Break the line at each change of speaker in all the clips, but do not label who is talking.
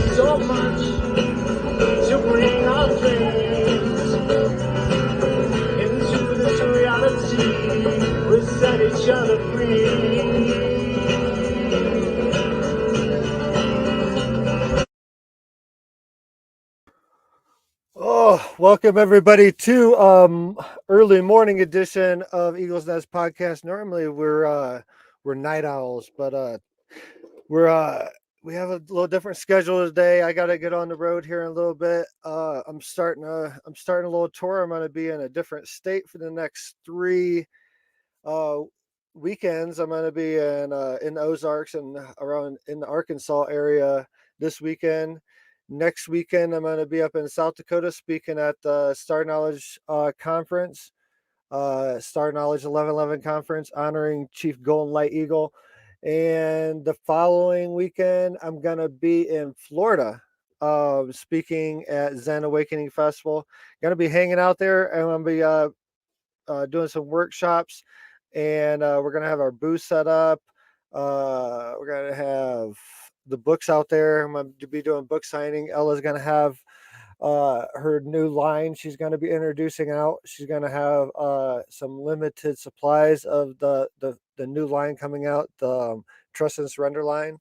so much to bring our dreams into this reality. We set each other free. Oh, welcome everybody to early morning edition of Eagles Nest podcast. Normally we're night owls, but we have a little different schedule today. I got to get on the road here in a little bit. I'm starting a little tour. I'm going to be in a different state for the next 3 uh weekends. I'm going to be in the Ozarks and around in the Arkansas area this weekend. Next weekend, I'm going to be up in South Dakota speaking at the Star Knowledge conference, Star Knowledge 1111 conference, honoring Chief Golden Light Eagle. And the following weekend, I'm going to be in Florida, speaking at Zen Awakening Festival. Going to be hanging out there, and I'm going to be doing some workshops, and we're going to have our booth set up. We're going to have the books out there. I'm going to be doing book signing. Ella's going to have her new line she's going to be introducing out. She's going to have some limited supplies of the new line coming out, the Trust and Surrender line,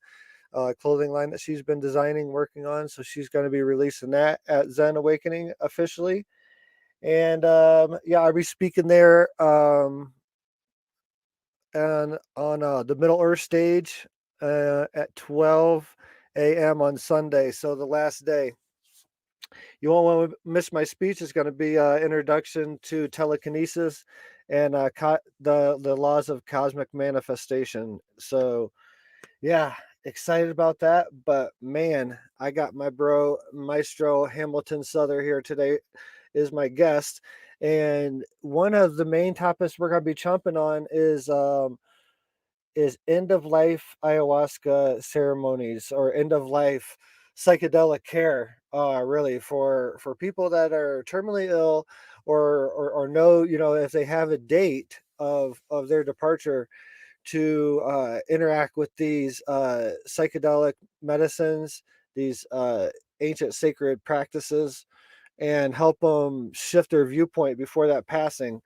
clothing line that she's been designing, working on. So she's going to be releasing that at Zen Awakening officially. And yeah, I'll be speaking there and on the Middle Earth stage at 12 a.m. on Sunday. So the last day. You won't want to miss my speech. It's going to be introduction to telekinesis and the laws of cosmic manifestation. So yeah, excited about that. But man, I got my bro Maestro Hamilton Souther here today is my guest. And one of the main topics we're going to be chomping on is end of life ayahuasca ceremonies or end of life psychedelic care, really for people that are terminally ill or know, if they have a date of their departure, to interact with these psychedelic medicines, these ancient sacred practices, and help them shift their viewpoint before that passing.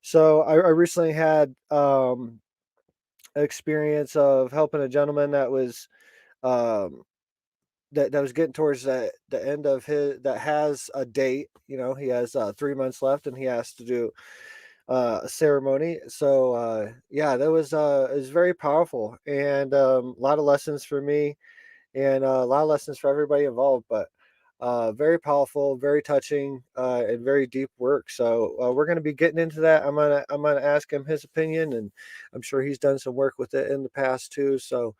So I recently had experience of helping a gentleman that was um that was getting towards the end of his, that has a date. He has 3 months left, and he has to do a ceremony. So yeah, that was it was very powerful, and a lot of lessons for me, and a lot of lessons for everybody involved. But very powerful, very touching, and very deep work. So we're going to be getting into that. I'm gonna ask him his opinion, and I'm sure he's done some work with it in the past too. So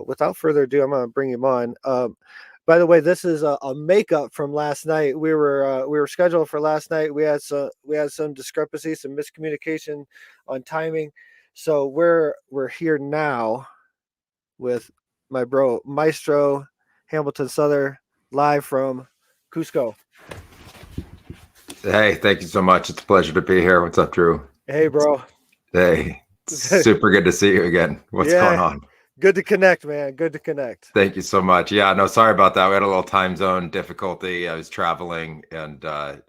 without further ado, I'm going to bring him on. By the way, this is a makeup from last night. We were scheduled for last night. We had some discrepancies, some miscommunication on timing. So we're here now with my bro Maestro Hamilton Souther, live from Cusco.
Hey, thank you so much. It's a pleasure to be here. What's up, Drew?
Hey, bro.
Hey, super good to see you again. What's going
Yeah,
on?
good to connect, man. Good to connect.
Thank you so much. Yeah, no, sorry about that. We had a little time zone difficulty. I was traveling and I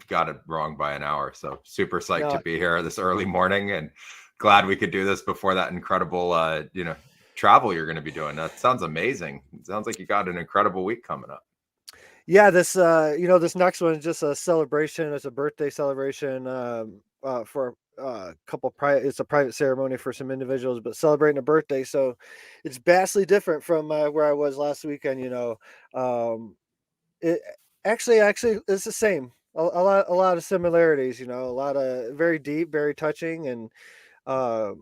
got it wrong by an hour. So super psyched to
No,
be here this early morning and glad we could do this before that incredible, travel you're going to be doing. That sounds amazing. It sounds like you got an incredible week coming up.
yeah, this next one is just a celebration. It's a birthday celebration for a couple private. It's a private ceremony for some individuals, but celebrating a birthday. So it's vastly different from where I was last weekend. It actually it's the same. A lot of similarities. A lot of very deep, very touching, and uh,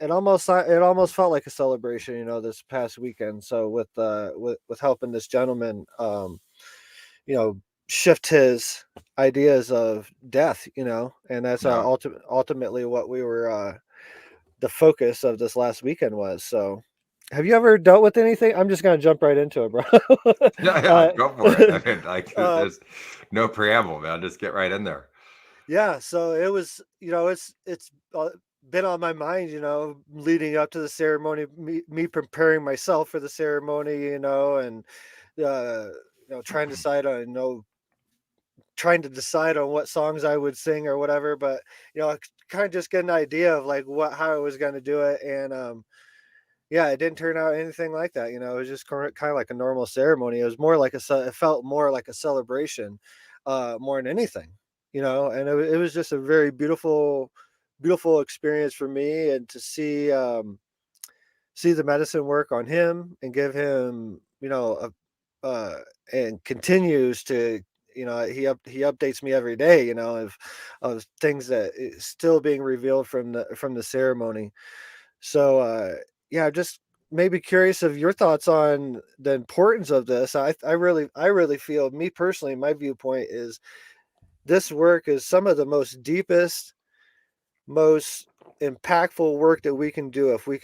it almost felt like a celebration. This past weekend. So with helping this gentleman, you know, shift his ideas of death. And that's
No.
ultimately what we were the focus of this last weekend was. So. Have you ever dealt with anything? I'm just gonna jump right into it, bro.
Yeah,
uh,
go for it. I mean, like,
uh,
there's no preamble, man. Just get right in there.
yeah, so it was, it's been on my mind, leading up to the ceremony, me preparing myself for the ceremony, and trying to decide on what songs I would sing or whatever. But I kind of just get an idea of like how I was going to do it, and yeah, it didn't turn out anything like that. It was just kind of like a normal ceremony. It was more like it felt more like a celebration, more than anything. And it was just a very beautiful experience for me, and to see the medicine work on him and give him, and continues to, he updates me every day, of things that is still being revealed from the ceremony. So, yeah, just maybe curious of your thoughts on the importance of this. I really feel, me personally, my viewpoint is this work is some of the most deepest, most impactful work that we can do if we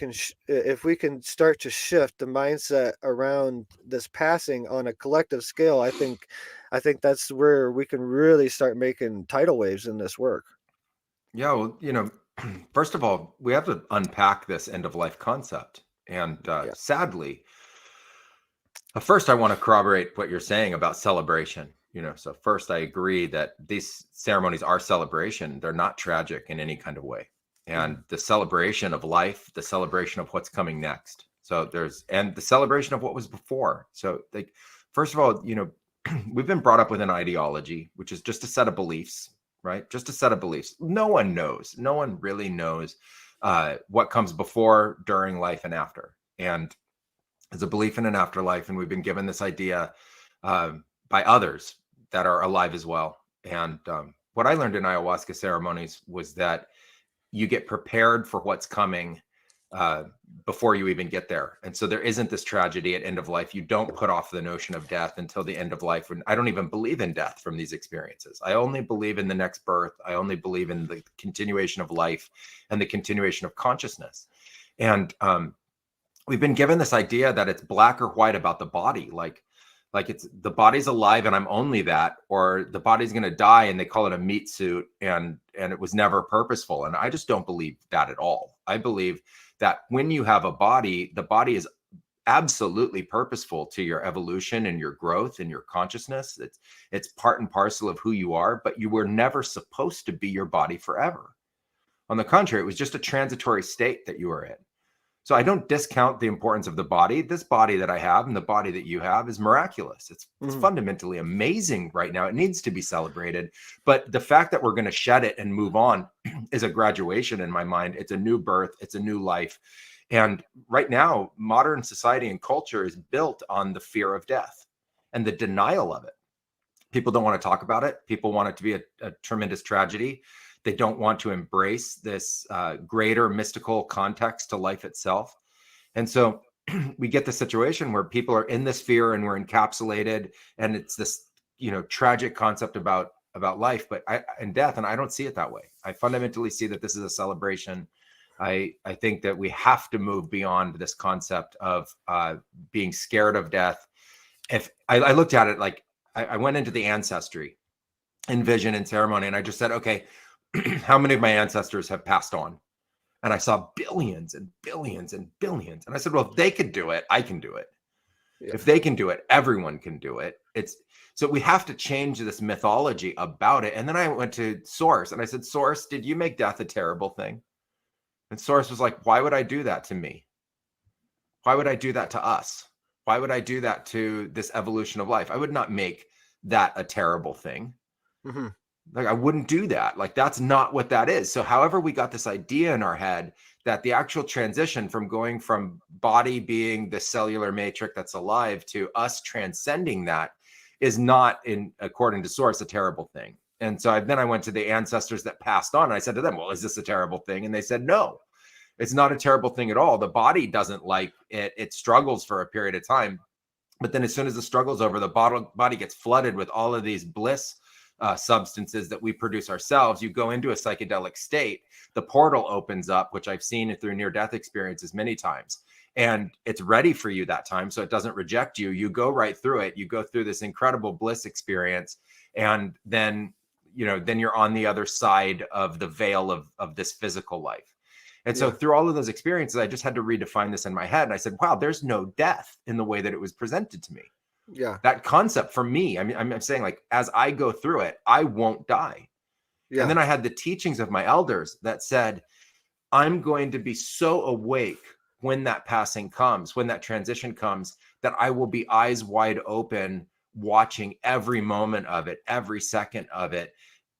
can start to shift the mindset around this passing on a collective scale. I think that's where we can really start making tidal waves in this work.
Yeah, well, first of all, we have to unpack this end of life concept. And
Yeah.
sadly, first, I want to corroborate what you're saying about celebration. So first, I agree that these ceremonies are celebration. They're not tragic in any kind of way. And
Mhm.
the celebration of life, the celebration of what's coming next. So and the celebration of what was before. So, like, first of all, we've been brought up with an ideology, which is just a set of beliefs, right? Just a set of beliefs. No one knows. No one really knows what comes before, during life, and after. And there's a belief in an afterlife, and we've been given this idea by others that are alive as well. And what I learned in ayahuasca ceremonies was that you get prepared for what's coming uh, before you even get there. And so there isn't this tragedy at end of life. You don't put off the notion of death until the end of life. And I don't even believe in death from these experiences. I only believe in the next birth. I only believe in the continuation of life and the continuation of consciousness. And we've been given this idea that it's black or white about the body, like it's the body's alive and I'm only that, or the body's going to die and they call it a meat suit, and it was never purposeful. And I just don't believe that at all. I believe that when you have a body, the body is absolutely purposeful to your evolution and your growth and your consciousness. It's part and parcel of who you are, but you were never supposed to be your body forever. On the contrary, it was just a transitory state that you were in. So I don't discount the importance of the body. This body that I have and the body that you have is miraculous. It's
Mhm.
fundamentally amazing right now. It needs to be celebrated. But the fact that we're going to shed it and move on is a graduation in my mind. It's a new birth. It's a new life. And right now, modern society and culture is built on the fear of death and the denial of it. People don't want to talk about it. People want it to be a tremendous tragedy. They don't want to embrace this greater mystical context to life itself. And so we get the situation where people are in this fear and we're encapsulated, and it's this, tragic concept about life, and death. And I don't see it that way. I fundamentally see that this is a celebration. I think that we have to move beyond this concept of being scared of death. If I looked at it like I went into the ancestry in vision and ceremony, and I just said, okay, how many of my ancestors have passed on? And I saw billions and billions and billions. And I said, well, if they could do it, I can do it.
Yeah.
If they can do it, everyone can do it. So we have to change this mythology about it. And then I went to Source and I said, Source, did you make death a terrible thing? And Source was like, why would I do that to me? Why would I do that to us? Why would I do that to this evolution of life? I would not make that a terrible thing.
Mhm.
Like, I wouldn't do that. Like, that's not what that is. So however we got this idea in our head that the actual transition from going from body being the cellular matrix that's alive to us transcending that is not, in according to Source, a terrible thing. And so then I went to the ancestors that passed on and I said to them, well, is this a terrible thing? And they said, no, it's not a terrible thing at all. The body doesn't like it. It struggles for a period of time. But then as soon as the struggle's over, the body gets flooded with all of these bliss substances that we produce ourselves. You go into a psychedelic state, the portal opens up, which I've seen through near-death experiences many times, and it's ready for you that time, so it doesn't reject you. You go right through it. You go through this incredible bliss experience, and then you're on the other side of the veil of this physical life. And so
Yeah.
through all of those experiences, I just had to redefine this in my head. And I said, wow, there's no death in the way that it was presented to me.
Yeah.
That concept for me, I mean, I'm saying like, as I go through it, I won't die. And
Yeah.
then I had the teachings of my elders that said, I'm going to be so awake when that passing comes, when that transition comes, that I will be eyes wide open, watching every moment of it, every second of it,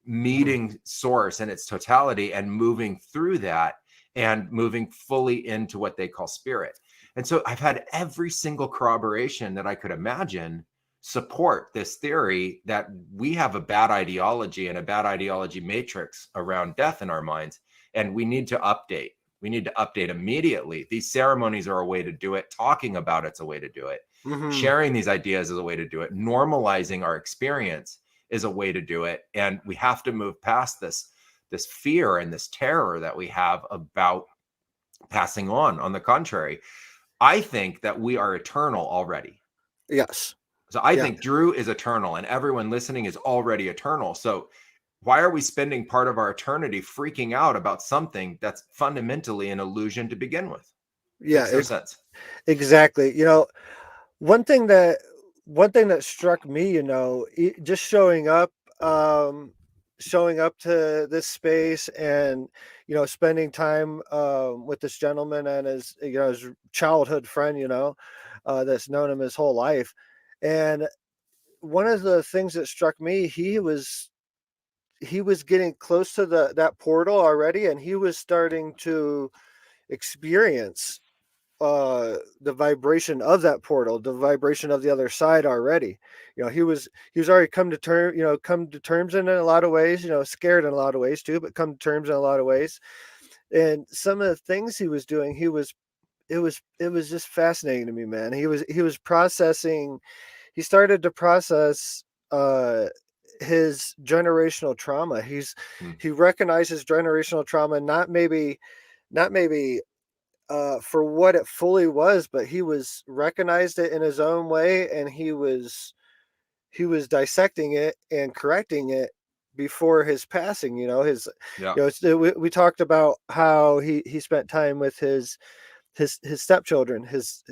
meeting source in its totality and moving through that and moving fully into what they call spirit. And so I've had every single corroboration that I could imagine support this theory that we have a bad ideology and a bad ideology matrix around death in our minds, and we need to update. We need to update immediately. These ceremonies are a way to do it. Talking about it's a way to do it.
Mm-hmm.
Sharing these ideas is a way to do it. Normalizing our experience is a way to do it. And we have to move past this fear and this terror that we have about passing on. On the contrary, I think that we are eternal already.
Yes.
So I
Yeah.
think Drew is eternal and everyone listening is already eternal. So why are we spending part of our eternity freaking out about something that's fundamentally an illusion to begin with?
Yeah.
Makes no sense.
Exactly. One thing that one thing that struck me, just showing up to this space and spending time with this gentleman and his childhood friend, that's known him his whole life. And one of the things that struck me, he was getting close to that portal already, and he was starting to experience the vibration of that portal, the vibration of the other side already. He was already come to terms in a lot of ways, scared in a lot of ways too, but come to terms in a lot of ways. And some of the things he was doing, it was just fascinating to me, man. He was processing, he started to process uh his generational trauma.
Hmm.
He recognizes generational trauma, not maybe for what it fully was, but he was recognized it in his own way, and he was dissecting it and correcting it before his passing.
Yeah.
We talked about how he spent time with his stepchildren, his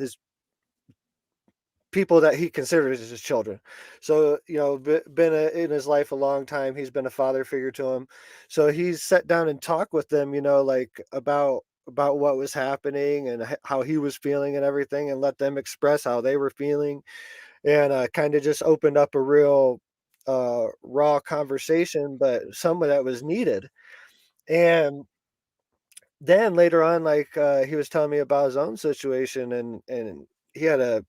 people that he considers his children. So been in his life a long time. He's been a father figure to him. So he's sat down and talked with them, like about what was happening and how he was feeling and everything, and let them express how they were feeling, and kind of just opened up a real raw conversation, but some of that was needed. And then later on, like he was telling me about his own situation, and he had a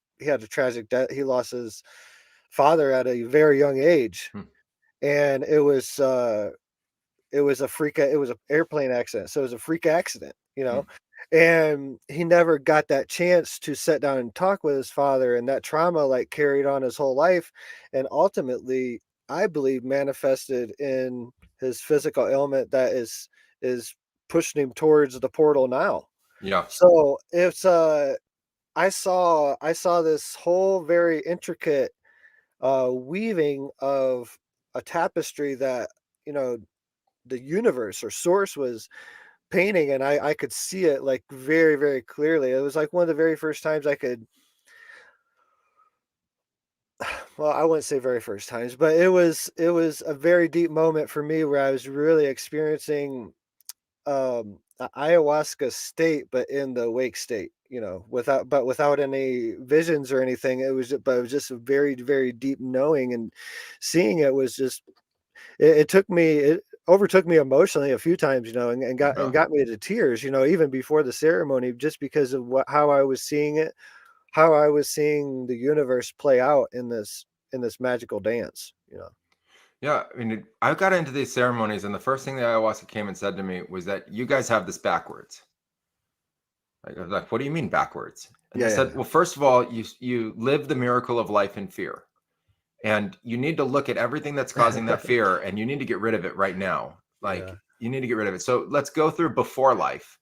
tragic death. He lost his father at a very young age,
Hmm.
and it was an airplane accident. So it was a freak accident,
Hmm.
and he never got that chance to sit down and talk with his father, and that trauma like carried on his whole life, and ultimately, I believe, manifested in his physical ailment that is pushing him towards the portal now.
Yeah.
So it's I saw this whole very intricate weaving of a tapestry that you know the universe or source was painting, and I could see it like very, very clearly. It was like one of the very first times I could, well, I wouldn't say very first times, but it was a very deep moment for me where I was really experiencing a ayahuasca state, but in the wake state, without any visions or anything. It was just a very, very deep knowing, and seeing it was just it overtook me emotionally a few times, and got
Yeah.
and got me to tears, even before the ceremony, just because of how I was seeing it, how I was seeing the universe play out in this magical dance.
Yeah. I mean, I got into these ceremonies, and the first thing the ayahuasca came and said to me was that you guys have this backwards. Like, I was like, what do you mean backwards? And they
Yeah,
said,
yeah,
well, first of all, you live the miracle of life in fear. And you need to look at everything that's causing that fear, and you need to get rid of it right now.
yeah,
Like, you need to get rid of it. So let's go through before life.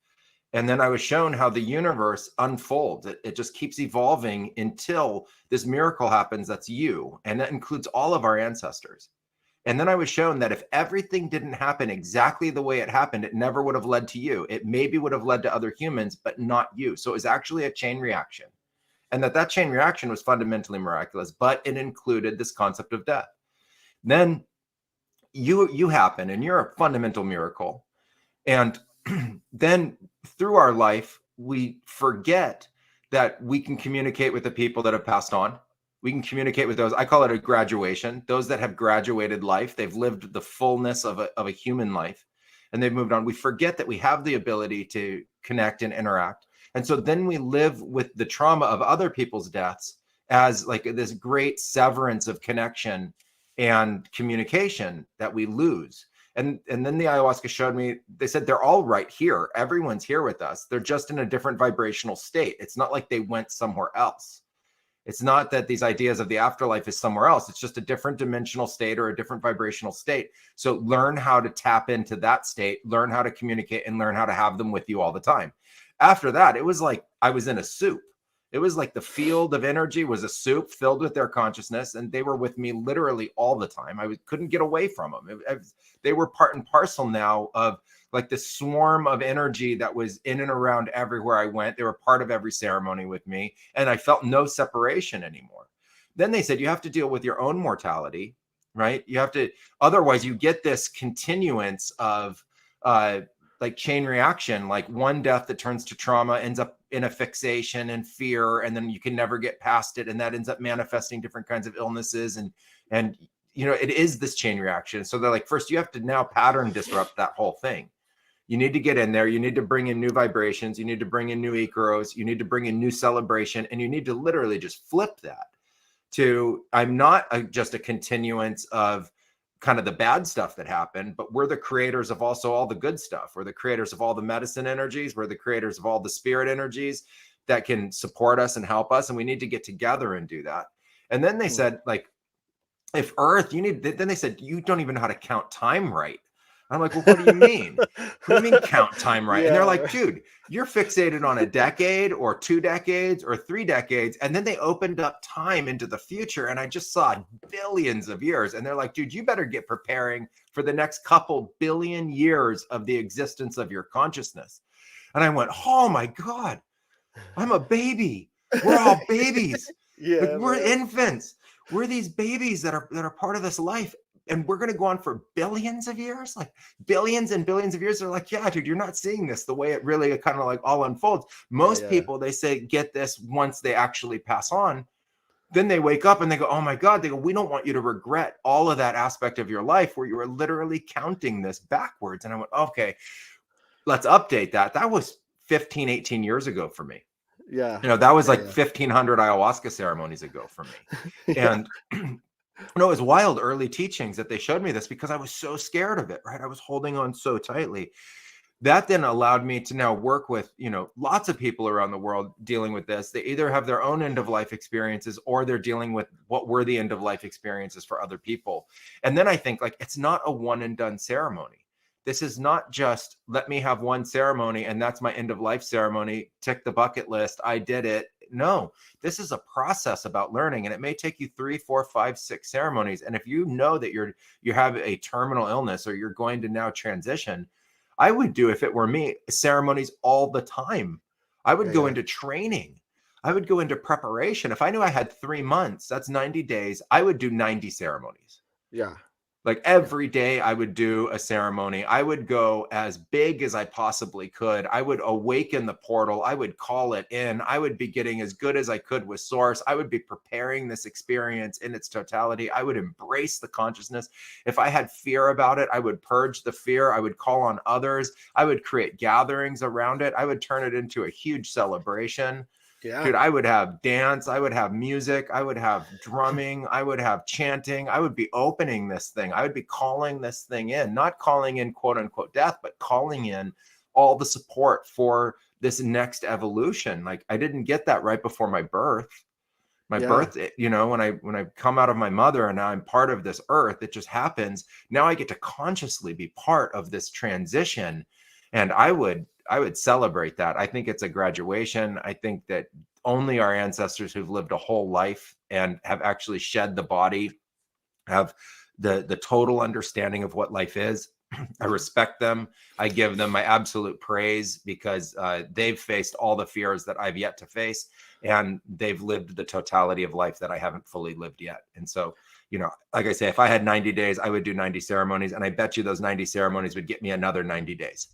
And then I was shown how the universe unfolds. It just keeps evolving until this miracle happens. That's you. And that includes all of our ancestors. And then I was shown that if everything didn't happen exactly the way it happened, it never would have led to you. It maybe would have led to other humans, but not you. So it was actually a chain reaction. and that chain reaction was fundamentally miraculous, but it included this concept of death. Then you happen, and you're a fundamental miracle. And then through our life, we forget that we can communicate with the people that have passed on. We can communicate with those. I call it a graduation. Those that have graduated life, they've lived the fullness of a human life, and they've moved on. We forget that we have the ability to connect and interact. And so then we live with the trauma of other people's deaths as like this great severance of connection and communication that we lose. And then the ayahuasca showed me, they said they're all right here. Everyone's here with us. They're just in a different vibrational state. It's not like they went somewhere else. It's not that these ideas of the afterlife is somewhere else. It's just a different dimensional state or a different vibrational state. So learn how to tap into that state, learn how to communicate, and learn how to have them with you all the time. After that, it was like I was in a soup. It was like the field of energy was a soup filled with their consciousness, and they were with me literally all the time. Couldn't get away from them. They were part and parcel now of like this swarm of energy that was in and around everywhere I went. They were part of every ceremony with me, and I felt no separation anymore. Then they said, you have to deal with your own mortality, right? You have to, otherwise you get this continuance of like chain reaction, like one death that turns to trauma ends up in a fixation and fear, and then you can never get past it, and that ends up manifesting different kinds of illnesses, and you know, it is this chain reaction. So they're like, first you have to now pattern disrupt that whole thing. You need to get in there, you need to bring in new vibrations, you need to bring in new icaros, you need to bring in new celebration, and you need to literally just flip that to, I'm not just a continuance of kind of the bad stuff that happened, but we're the creators of also all the good stuff. We're the creators of all the medicine energies. We're the creators of all the spirit energies that can support us and help us. And we need to get together and do that. And then they said, like, if Earth, then they said, you don't even know how to count time right. I'm like, well, what do you mean? What do you mean count time right? And they're like, dude, you're fixated on a decade or 2 decades or 3 decades. And then they opened up time into the future. And I just saw billions of years. And they're like, dude, you better get preparing for the next couple billion years of the existence of your consciousness. And I went, oh my God, I'm a baby. We're all babies. Like, we're infants. We're these babies that are part of this life. And we're going to go on for billions of years, like billions and billions of years. They're like, yeah, dude, you're not seeing this the way it really kind of like all unfolds. Most people, they say, get this once they actually pass on. Then they wake up and they go, oh my God, they go, we don't want you to regret all of that aspect of your life where you were literally counting this backwards. And I went, okay, let's update that. That was 15, 18 years ago for me.
Yeah.
You know, that was like 1,500 ayahuasca ceremonies ago for me. And no, it was wild early teachings that they showed me this because I was so scared of it, right? I was holding on so tightly. That then allowed me to now work with, you know, lots of people around the world dealing with this. They either have their own end of life experiences or they're dealing with what were the end of life experiences for other people. And then I think, like, it's not a one and done ceremony. This is not just let me have one ceremony and that's my end of life ceremony. Tick the bucket list. I did it. No, this is a process about learning, and it may take you 3, 4, 5, 6 ceremonies. And if you know that you have a terminal illness or you're going to now transition, I would do, if it were me, ceremonies all the time. I would go into training. I would go into preparation. If I knew I had 3 months, that's 90 days. I would do 90 ceremonies.
Yeah.
Like every day I would do a ceremony. I would go as big as I possibly could. I would awaken the portal. I would call it in. I would be getting as good as I could with source. I would be preparing this experience in its totality. I would embrace the consciousness. If I had fear about it, I would purge the fear. I would call on others. I would create gatherings around it. I would turn it into a huge celebration. Yeah. Dude, I would have dance, I would have music, I would have drumming, I would have chanting, I would be opening this thing. I would be calling this thing in, not calling in quote unquote death, but calling in all the support for this next evolution. Like, I didn't get that right before my birth. My birth, you know, when I come out of my mother and now I'm part of this earth, it just happens. Now I get to consciously be part of this transition. And I would celebrate that. I think it's a graduation. I think that only our ancestors who've lived a whole life and have actually shed the body have the total understanding of what life is. I respect them. I give them my absolute praise because they've faced all the fears that I've yet to face, and they've lived the totality of life that I haven't fully lived yet. And so, like I say, if I had 90 days, I would do 90 ceremonies, and I bet you those 90 ceremonies would get me another 90 days.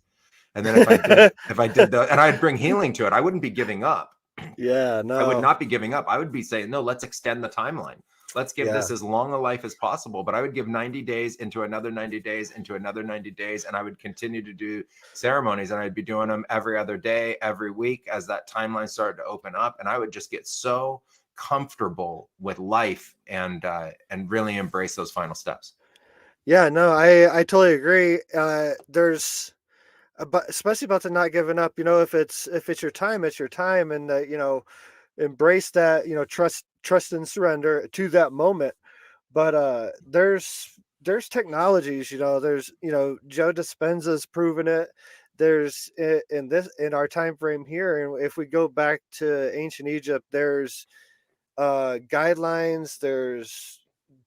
And then if I did the, and I'd bring healing to it, I wouldn't be giving up.
Yeah, no.
I would not be giving up. I would be saying, no, let's extend the timeline. Let's give this as long a life as possible. But I would give 90 days into another 90 days into another 90 days. And I would continue to do ceremonies, and I'd be doing them every other day, every week as that timeline started to open up. And I would just get so comfortable with life and really embrace those final steps.
Yeah, no, I totally agree. There's especially about the not giving up. If it's your time, it's your time, and embrace that. Trust and surrender to that moment. But there's technologies. There's Joe Dispenza's proven it. There's in our time frame here, and if we go back to ancient Egypt, there's guidelines, there's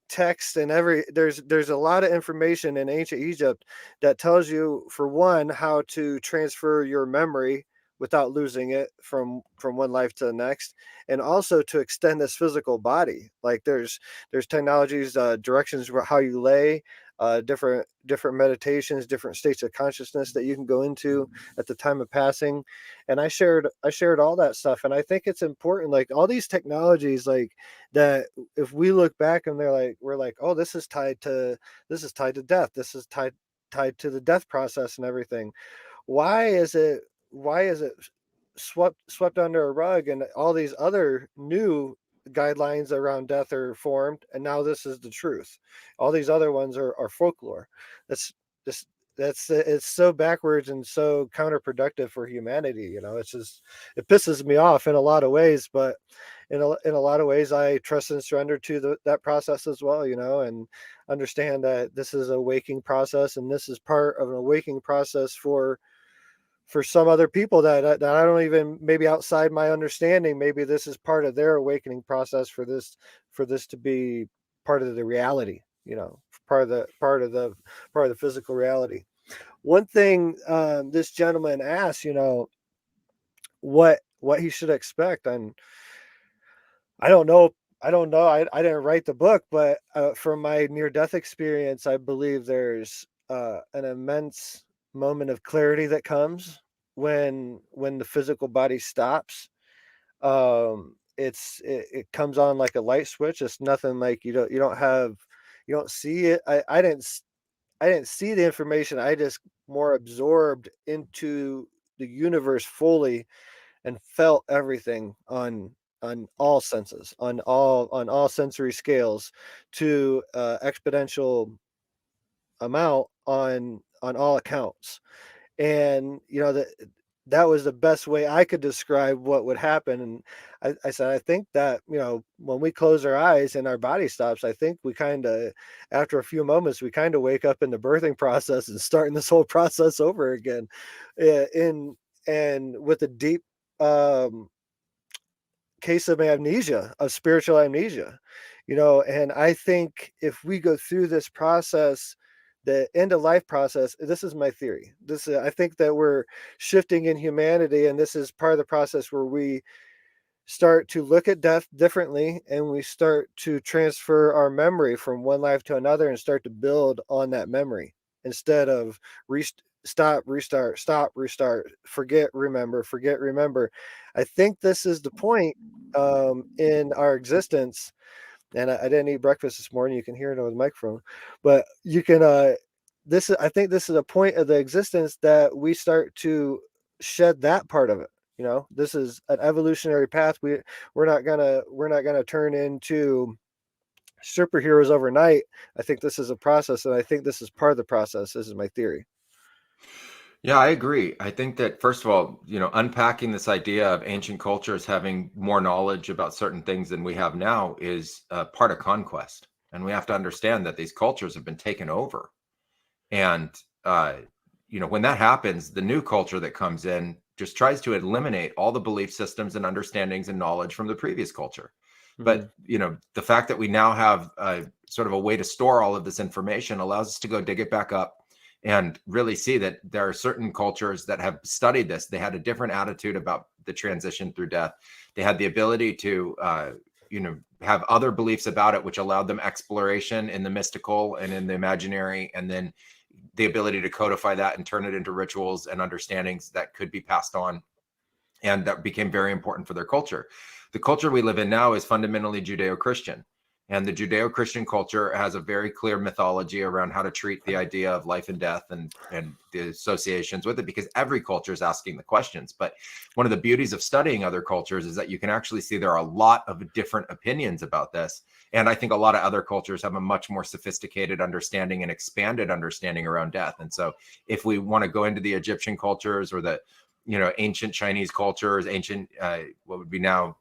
text, and there's a lot of information in ancient Egypt that tells you, for one, how to transfer your memory without losing it from one life to the next, and also to extend this physical body. Like there's technologies, directions for how you lay, different meditations, different states of consciousness that you can go into at the time of passing. And I shared all that stuff, and I think it's important, like all these technologies, like that, if we look back and we're like, oh, this is tied to death, this is tied to the death process and everything. Why is it swept under a rug, and all these other new guidelines around death are formed, and now this is the truth? All these other ones are folklore. That's just it's so backwards and so counterproductive for humanity. It pisses me off in a lot of ways, but in a lot of ways I trust and surrender to that process as well, and understand that this is a waking process, and this is part of an awakening process for some other people that I don't even, maybe outside my understanding. Maybe this is part of their awakening process for this to be part of the reality, part of the physical reality. One thing, this gentleman asked, what he should expect, and I don't know. I didn't write the book, but from my near death experience, I believe there's an immense moment of clarity that comes when the physical body stops. It comes on like a light switch. It's nothing like you don't see it. I didn't see the information. I just more absorbed into the universe fully, and felt everything on all senses, on all sensory scales, to exponential amount on all accounts. And that was the best way I could describe what would happen. And I said, I think that, when we close our eyes and our body stops, I think we kind of, after a few moments, we kind of wake up in the birthing process and starting this whole process over again. In and with a deep um case of amnesia, of spiritual amnesia. And I think if we go through this process, the end of life process, this is my theory. I think that we're shifting in humanity, and this is part of the process where we start to look at death differently, and we start to transfer our memory from one life to another, and start to build on that memory, instead of stop, restart, stop, restart, forget, remember, forget, remember. I think this is the point, in our existence. And I didn't eat breakfast this morning. You can hear it over the microphone, but you can. I think this is a point of the existence that we start to shed that part of it. This is an evolutionary path. We're not gonna turn into superheroes overnight. I think this is a process, and I think this is part of the process. This is my theory.
Yeah, I agree. I think that, first of all, unpacking this idea of ancient cultures having more knowledge about certain things than we have now is part of conquest. And we have to understand that these cultures have been taken over. And, when that happens, the new culture that comes in just tries to eliminate all the belief systems and understandings and knowledge from the previous culture. But, the fact that we now have sort of a way to store all of this information allows us to go dig it back up and really see that there are certain cultures that have studied this. They had a different attitude about the transition through death. They had the ability to, have other beliefs about it, which allowed them exploration in the mystical and in the imaginary, and then the ability to codify that and turn it into rituals and understandings that could be passed on. And that became very important for their culture. The culture we live in now is fundamentally Judeo-Christian. And the Judeo-Christian culture has a very clear mythology around how to treat the idea of life and death and the associations with it, because every culture is asking the questions. But one of the beauties of studying other cultures is that you can actually see there are a lot of different opinions about this. And I think a lot of other cultures have a much more sophisticated understanding and expanded understanding around death. And so if we want to go into the Egyptian cultures or the, ancient Chinese cultures, ancient, what would be now,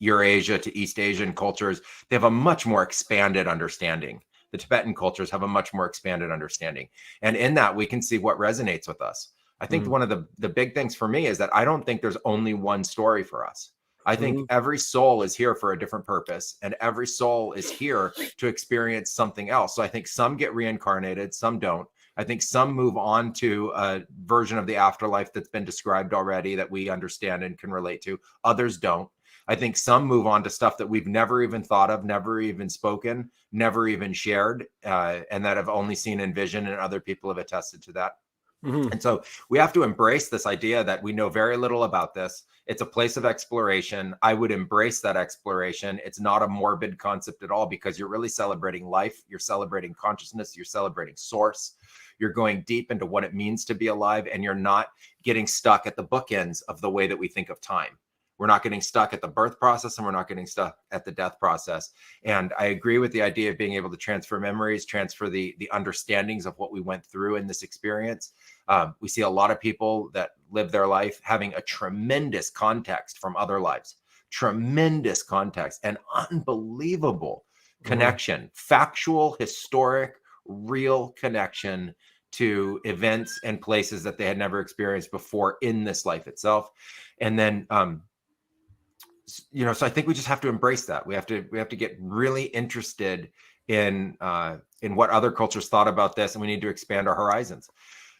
Eurasia to East Asian cultures, they have a much more expanded understanding. The Tibetan cultures have a much more expanded understanding. And in that, we can see what resonates with us. I think one of the big things for me is that I don't think there's only one story for us. I think every soul is here for a different purpose, and every soul is here to experience something else. So I think some get reincarnated, some don't. I think some move on to a version of the afterlife that's been described already that we understand and can relate to. Others don't. I think some move on to stuff that we've never even thought of, never even spoken, never even shared, and that have only seen in vision, and other people have attested to that. And so we have to embrace this idea that we know very little about this. It's a place of exploration. I would embrace that exploration. It's not a morbid concept at all, because you're really celebrating life. You're celebrating consciousness. You're celebrating source. You're going deep into what it means to be alive, and you're not getting stuck at the bookends of the way that we think of time. We're not getting stuck at the birth process, and we're not getting stuck at the death process. And I agree with the idea of being able to transfer memories, transfer the understandings of what we went through in this experience. We see a lot of people that live their life having a tremendous context from other lives, tremendous context, and unbelievable connection, factual, historic, real connection to events and places that they had never experienced before in this life itself. And then, so I think we just have to embrace that. We have to get really interested in what other cultures thought about this, and we need to expand our horizons.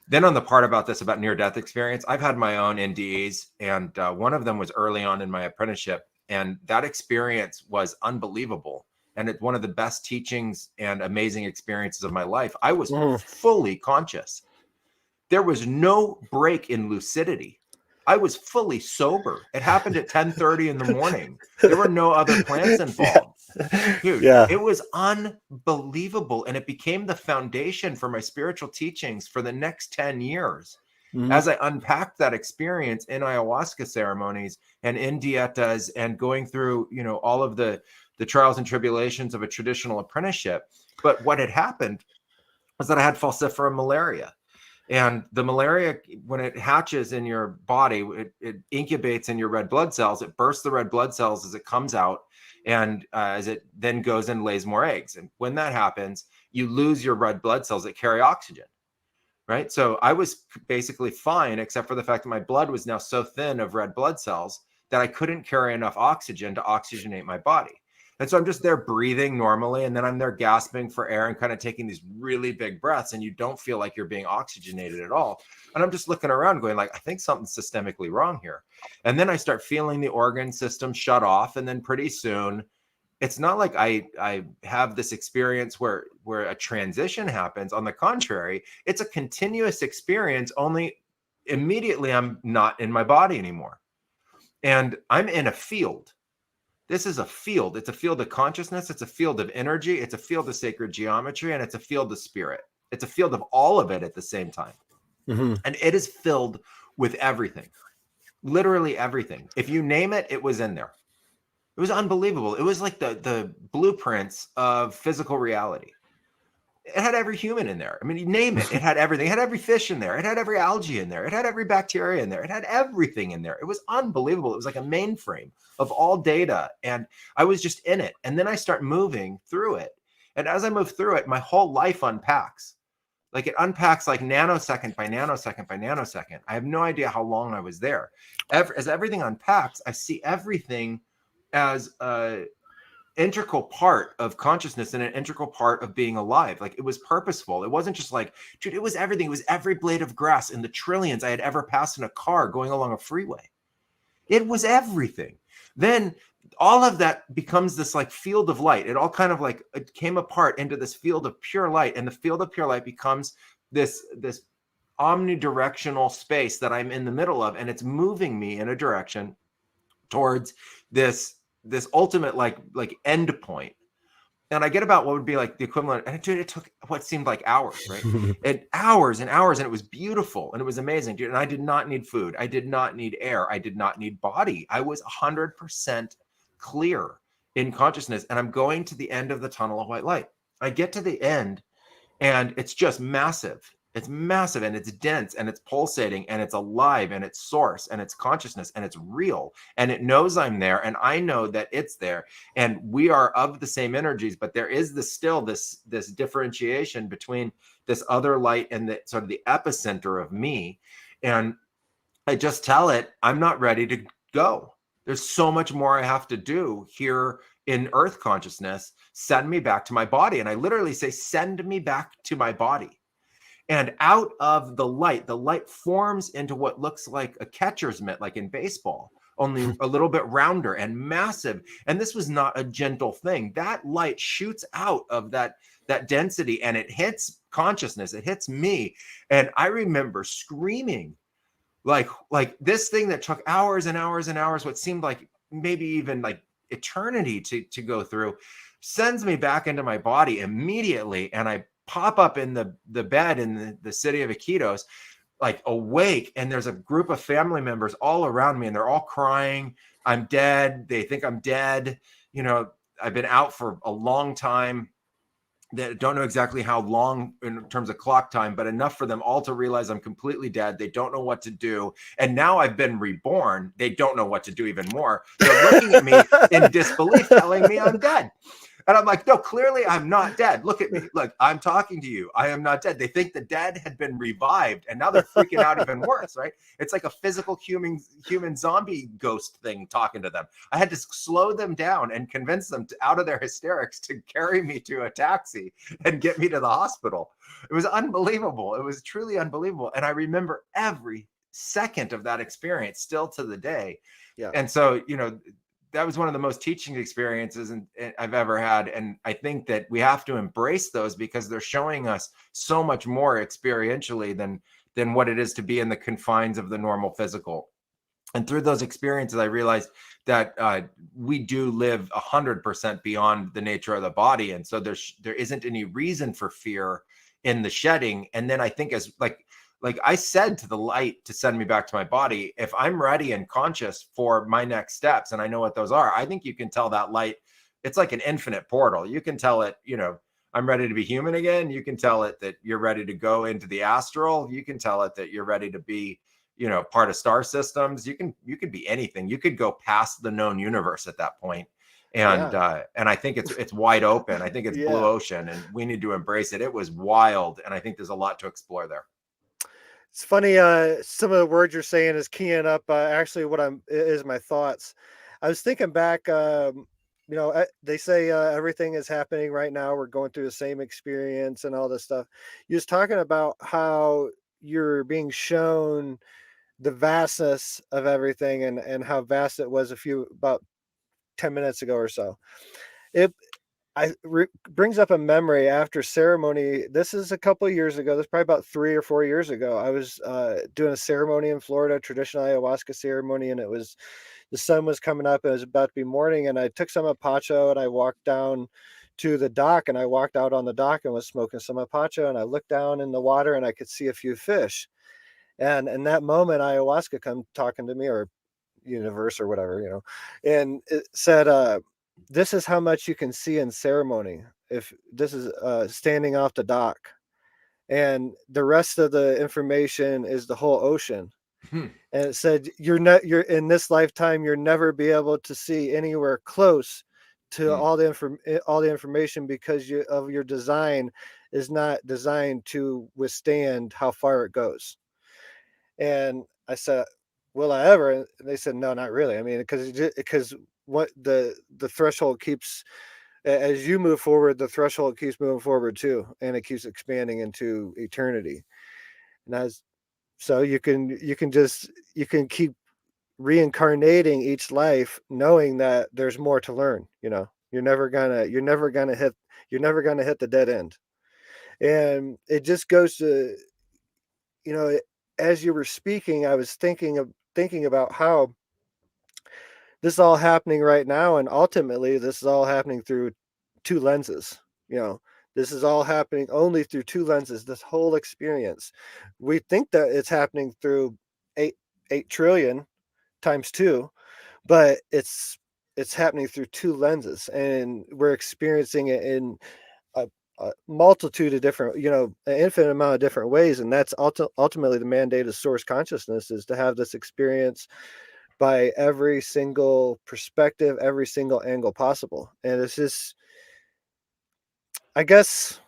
Then on the part about this, about near-death experience, I've had my own NDEs, and one of them was early on in my apprenticeship, and that experience was unbelievable. And it's one of the best teachings and amazing experiences of my life. I was fully conscious. There was no break in lucidity. I was fully sober. It happened at 10:30 in the morning. There were no other plants involved. Dude, it was unbelievable. And it became the foundation for my spiritual teachings for the next 10 years. As I unpacked that experience in ayahuasca ceremonies and in dietas and going through, all of the trials and tribulations of a traditional apprenticeship. But what had happened was that I had falciparum malaria. And the malaria, when it hatches in your body, it incubates in your red blood cells. It bursts the red blood cells as it comes out, and as it then goes and lays more eggs. And when that happens, you lose your red blood cells that carry oxygen, right? So I was basically fine, except for the fact that my blood was now so thin of red blood cells that I couldn't carry enough oxygen to oxygenate my body. And so I'm just there breathing normally, and then I'm there gasping for air and kind of taking these really big breaths, and you don't feel like you're being oxygenated at all. And I'm just looking around going like, I think something's systemically wrong here. And then I start feeling the organ system shut off. And then pretty soon, it's not like I have this experience where a transition happens. On the contrary, it's a continuous experience, only immediately I'm not in my body anymore. And I'm in a field. This is a field. It's a field of consciousness. It's a field of energy. It's a field of sacred geometry, and it's a field of spirit. It's a field of all of it at the same time. And it is filled with everything, literally everything. If you name it, it was in there. It was unbelievable. It was like the blueprints of physical reality. It had every human in there. I mean, you name it, it had everything. It had every fish in there. It had every algae in there. It had every bacteria in there. It had everything in there. It was unbelievable. It was like a mainframe of all data. And I was just in it. And then I start moving through it. And as I move through it, my whole life unpacks. Like it unpacks like nanosecond by nanosecond by nanosecond. I have no idea how long I was there. As everything unpacks, I see everything as integral part of consciousness and an integral part of being alive. Like, it was purposeful. It wasn't just like, dude, it was everything. It was every blade of grass in the trillions I had ever passed in a car going along a freeway. It was everything. Then all of that becomes this like field of light. It all kind of like, it came apart into this field of pure light, and the field of pure light becomes this omnidirectional space that I'm in the middle of, and it's moving me in a direction towards this ultimate like end point. And I get about what would be like the equivalent, and dude, it took what seemed like hours, right? And hours and hours, and it was beautiful and it was amazing, dude. And I did not need food, I did not need air, I did not need body. I was 100% clear in consciousness, and I'm going to the end of the tunnel of white light. I get to the end, and it's just massive. It's massive, and it's dense, and it's pulsating, and it's alive, and it's source, and it's consciousness, and it's real, and it knows I'm there, and I know that it's there, and we are of the same energies. But there is this differentiation between this other light and the sort of the epicenter of me. And I just tell it, I'm not ready to go. There's so much more I have to do here in earth consciousness. Send me back to my body. And I literally say, send me back to my body. And out of the light forms into what looks like a catcher's mitt, like in baseball, only a little bit rounder and massive. And this was not a gentle thing. That light shoots out of that density, and it hits consciousness. It hits me. And I remember screaming, like this thing that took hours and hours and hours, what seemed like maybe even like eternity to go through, sends me back into my body immediately. And I pop up in the bed in the city of Iquitos, like awake, and there's a group of family members all around me, and they're all crying. I'm dead. They think I'm dead. You know, I've been out for a long time. They don't know exactly how long in terms of clock time, but enough for them all to realize I'm completely dead. They don't know what to do. And now I've been reborn. They don't know what to do even more. They're looking at me in disbelief, telling me I'm dead. And I'm like, no, clearly I'm not dead. Look at me. Look, I'm talking to you. I am not dead. They think the dead had been revived, and now they're freaking out even worse, right? It's like a physical human zombie ghost thing talking to them. I had to slow them down and convince them out of their hysterics to carry me to a taxi and get me to the hospital. It was unbelievable. It was truly unbelievable. And I remember every second of that experience still to the day.
Yeah.
And so, you know, that was one of the most teaching experiences I've ever had. And I think that we have to embrace those, because they're showing us so much more experientially than what it is to be in the confines of the normal physical. And through those experiences, I realized that we do live 100% beyond the nature of the body. And so there isn't any reason for fear in the shedding. And then I think, as like I said to the light to send me back to my body, if I'm ready and conscious for my next steps, and I know what those are, I think you can tell that light, it's like an infinite portal. You can tell it, you know, I'm ready to be human again. You can tell it that you're ready to go into the astral. You can tell it that you're ready to be, you know, part of star systems. You could be anything. You could go past the known universe at that point. And I think it's wide open. I think it's blue ocean, and we need to embrace it. It was wild. And I think there's a lot to explore there.
It's funny. Some of the words you're saying is keying up. Actually, is my thoughts. I was thinking back. You know, they say everything is happening right now. We're going through the same experience and all this stuff. You was talking about how you're being shown the vastness of everything, and how vast it was about 10 minutes ago or so. It brings up a memory after ceremony. This is a couple of years ago. This is probably about 3 or 4 years ago. I was doing a ceremony in Florida, traditional ayahuasca ceremony, and the sun was coming up. It was about to be morning, and I took some apacho, and I walked down to the dock, and I walked out on the dock and was smoking some apacho, and I looked down in the water, and I could see a few fish. And in that moment, ayahuasca come talking to me, or universe or whatever, you know, and it said, this is how much you can see in ceremony. If this is standing off the dock, and the rest of the information is the whole ocean. And it said, you're in this lifetime, you'll never be able to see anywhere close to all the information, because of your design is not designed to withstand how far it goes. And I said, will I ever? And they said, no, not really. I mean, because what the threshold keeps, as you move forward, the threshold keeps moving forward too, and it keeps expanding into eternity. And as so you can keep reincarnating each life, knowing that there's more to learn. You're never gonna hit the dead end. And it just goes to, you know, as you were speaking, I was thinking about how this is all happening right now, and ultimately this is all happening through two lenses. You know, this is all happening only through two lenses. This whole experience, we think that it's happening through eight trillion times two, but it's happening through two lenses, and we're experiencing it in a multitude of different, an infinite amount of different ways. And that's ultimately the mandate of source consciousness, is to have this experience by every single perspective, every single angle possible. And it's just, I guess,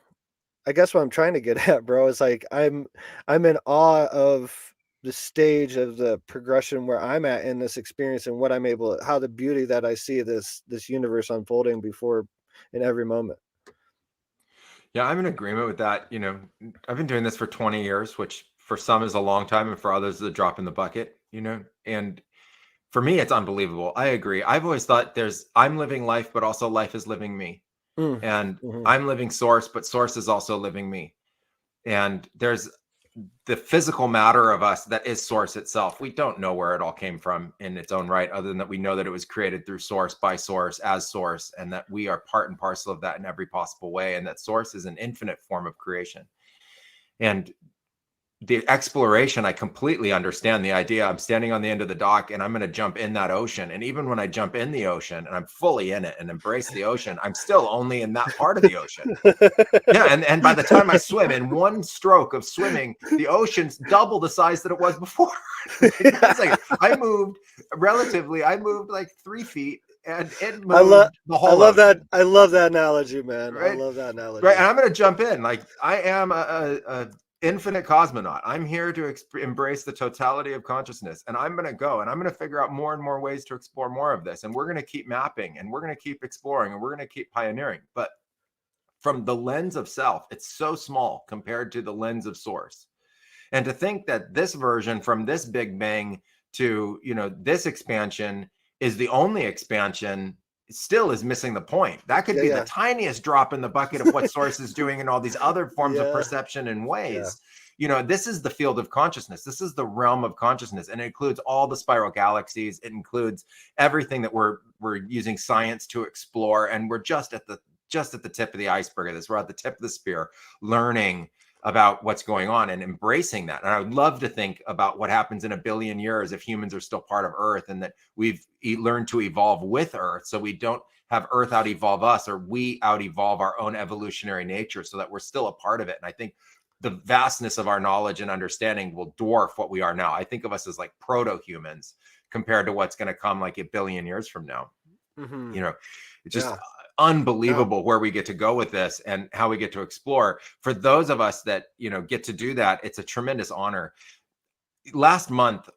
what I'm trying to get at, bro, is like I'm in awe of the stage of the progression where I'm at in this experience, and what I'm able, how the beauty that I see this universe unfolding before in every moment.
Yeah, I'm in agreement with that. I've been doing this for 20 years, which for some is a long time, and for others is a drop in the bucket, and for me, it's unbelievable. I agree. I've always thought I'm living life, but also life is living me. And
Mm-hmm.
I'm living source, but source is also living me. And there's the physical matter of us that is source itself. We don't know where it all came from in its own right, other than that we know that it was created through source, by source, as source, and that we are part and parcel of that in every possible way. And that source is an infinite form of creation. And the exploration, I completely understand the idea. I'm standing on the end of the dock and I'm going to jump in that ocean. And even when I jump in the ocean and I'm fully in it and embrace the ocean, I'm still only in that part of the ocean. Yeah. And by the time I swim, in one stroke of swimming, the ocean's double the size that it was before. It's like I moved like 3 feet, and it moved the
I
whole
love that.
ocean.
I love that analogy, man. I
Right.
love that analogy.
Right. And I'm going to jump in. Like I am a infinite cosmonaut. I'm here to embrace the totality of consciousness, and I'm going to go and I'm going to figure out more and more ways to explore more of this. And we're going to keep mapping, and we're going to keep exploring, and we're going to keep pioneering. But from the lens of self, it's so small compared to the lens of source. And to think that this version from this big bang to, this expansion is the only expansion still is missing the point. That could be the tiniest drop in the bucket of what source is doing in all these other forms of perception and ways. This is the field of consciousness. This is the realm of consciousness, and it includes all the spiral galaxies. It includes everything that we're using science to explore, and we're just at the tip of the iceberg of this. We're at the tip of the spear, learning about what's going on and embracing that. And I would love to think about what happens in 1 billion years if humans are still part of Earth, and that we've learned to evolve with Earth, so we don't have Earth out evolve us, or we out evolve our own evolutionary nature, so that we're still a part of it. And I think the vastness of our knowledge and understanding will dwarf what we are now. I think of us as like proto-humans compared to what's going to come like 1 billion years from now.
Mm-hmm.
It's just unbelievable where we get to go with this and how we get to explore. For those of us that, get to do that, it's a tremendous honor. Last month,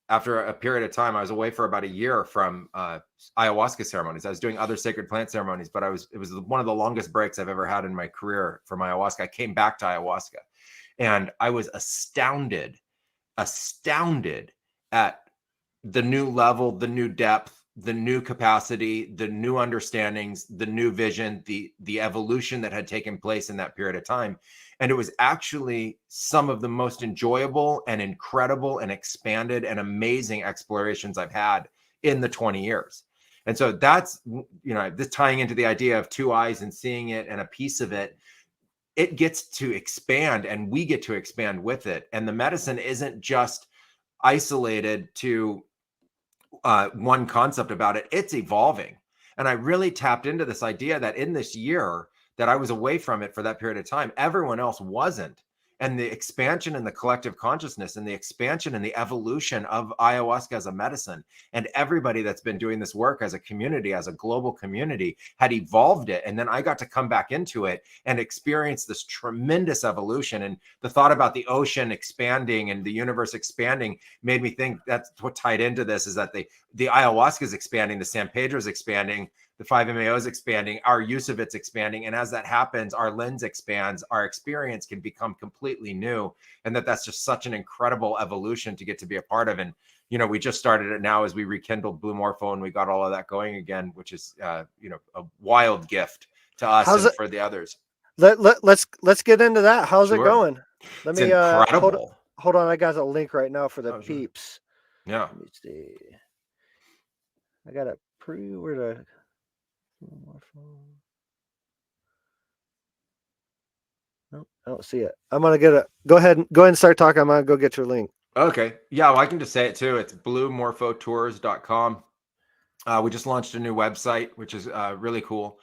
after a period of time, I was away for about a year from ayahuasca ceremonies. I was doing other sacred plant ceremonies, but it was one of the longest breaks I've ever had in my career from ayahuasca. I came back to ayahuasca, and I was astounded at the new level, the new depth, the new capacity, the new understandings, the new vision, the evolution that had taken place in that period of time. And it was actually some of the most enjoyable and incredible and expanded and amazing explorations I've had in the 20 years. And so that's, this tying into the idea of two eyes and seeing it and a piece of it, it gets to expand, and we get to expand with it. And the medicine isn't just isolated to one concept about it. It's evolving. And I really tapped into this idea that in this year that I was away from it for that period of time, everyone else wasn't. and the expansion in the collective consciousness and the expansion and the evolution of ayahuasca as a medicine. And everybody that's been doing this work as a community, as a global community, had evolved it. And then I got to come back into it and experience this tremendous evolution. And the thought about the ocean expanding and the universe expanding made me think that's what tied into this, is that the ayahuasca is expanding, the San Pedro is expanding, the 5-MeO is expanding, our use of it's expanding. And as that happens, our lens expands, our experience can become completely new. And that's just such an incredible evolution to get to be a part of. And, you know, we just started it now as we rekindled Blue Morpho and we got all of that going again, which is, you know, a wild gift to us for the others.
Let's get into that. How's it going?
Let me incredible.
Hold on. I got a link right now for the peeps.
Yeah.
Let me see. I got it where to. Nope, I don't see it. I'm gonna get it. Go ahead and start talking. I'm gonna go get your link.
Okay. Yeah, well, I can just say it too. It's bluemorphotours.com. We just launched a new website, which is really cool.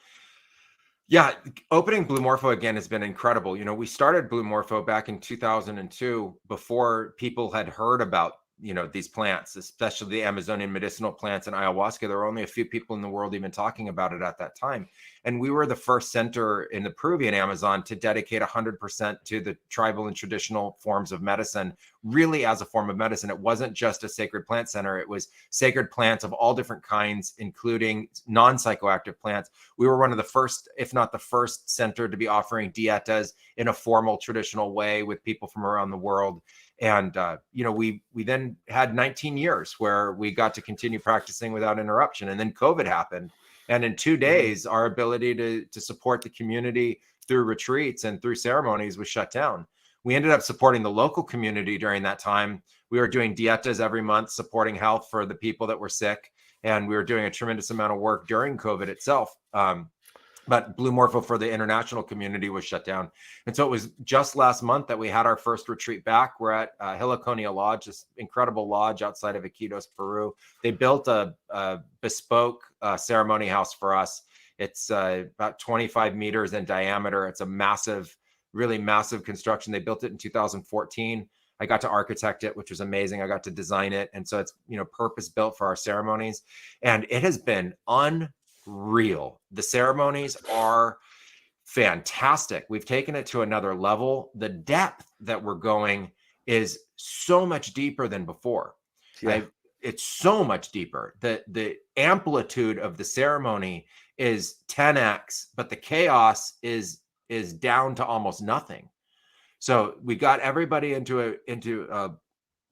Yeah, opening Blue Morpho again has been incredible. You know, we started Blue Morpho back in 2002 before people had heard about, you know, these plants, especially the Amazonian medicinal plants and ayahuasca. There were only a few people in the world even talking about it at that time. And we were the first center in the Peruvian Amazon to dedicate 100% to the tribal and traditional forms of medicine, really as a form of medicine. It wasn't just a sacred plant center. It was sacred plants of all different kinds, including non-psychoactive plants. We were one of the first, if not the first center to be offering dietas in a formal traditional way with people from around the world. And, you know, we then had 19 years where we got to continue practicing without interruption. And then COVID happened. And in 2 days, our ability to support the community through retreats and through ceremonies was shut down. We ended up supporting the local community during that time. We were doing dietas every month, supporting health for the people that were sick. And we were doing a tremendous amount of work during COVID itself. But Blue Morpho for the international community was shut down. And so it was just last month that we had our first retreat back. We're at Heliconia Lodge, this incredible lodge outside of Iquitos, Peru. They built a bespoke ceremony house for us. It's about 25 meters in diameter. It's a massive, really massive construction. They built it in 2014. I got to architect it, which was amazing. I got to design it. And so it's, you know, purpose built for our ceremonies. And it has been unreal. The ceremonies are fantastic. We've taken it to another level. The depth that we're going is so much deeper than before. Yeah. It's so much deeper. The amplitude of the ceremony is 10x, but the chaos is down to almost nothing. So we got everybody into a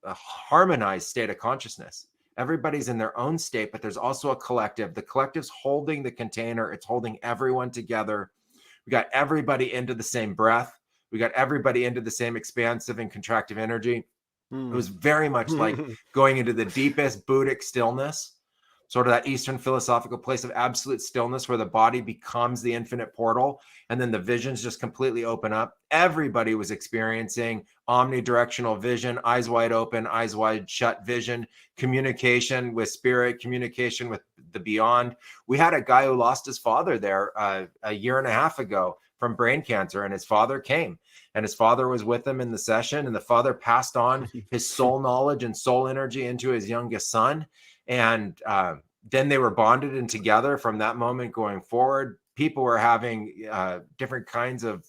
harmonized state of consciousness. Everybody's in their own state, but there's also a collective. The collective's holding the container. It's holding everyone together. We got everybody into the same breath. We got everybody into the same expansive and contractive energy. It was very much like going into the deepest Buddhic stillness, sort of that Eastern philosophical place of absolute stillness where the body becomes the infinite portal. And then the visions just completely open up. Everybody was experiencing omnidirectional vision, eyes wide open, eyes wide shut vision, communication with spirit, communication with the beyond. We had a guy who lost his father there a year and a half ago from brain cancer, and his father came. And his father was with him in the session, and the father passed on his soul knowledge and soul energy into his youngest son. And then they were bonded and together from that moment going forward. People were having different kinds of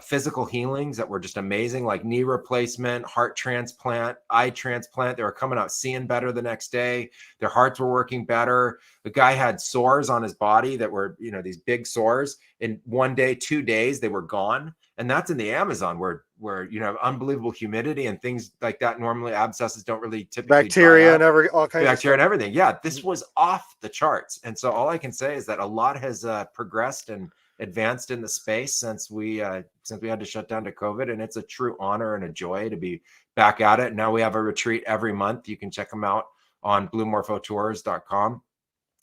physical healings that were just amazing, like knee replacement, heart transplant, eye transplant. They were coming out seeing better the next day. Their hearts were working better. The guy had sores on his body that were, you know, these big sores. In 1 day, 2 days, they were gone. And that's in the Amazon where you know, unbelievable humidity and things like that. Normally abscesses don't really typically
bacteria and all kinds of
bacteria and everything. Yeah, this was off the charts. And so all I can say is that a lot has progressed and advanced in the space since we had to shut down to COVID. And it's a true honor and a joy to be back at it. Now we have a retreat every month. You can check them out on bluemorphotours.com.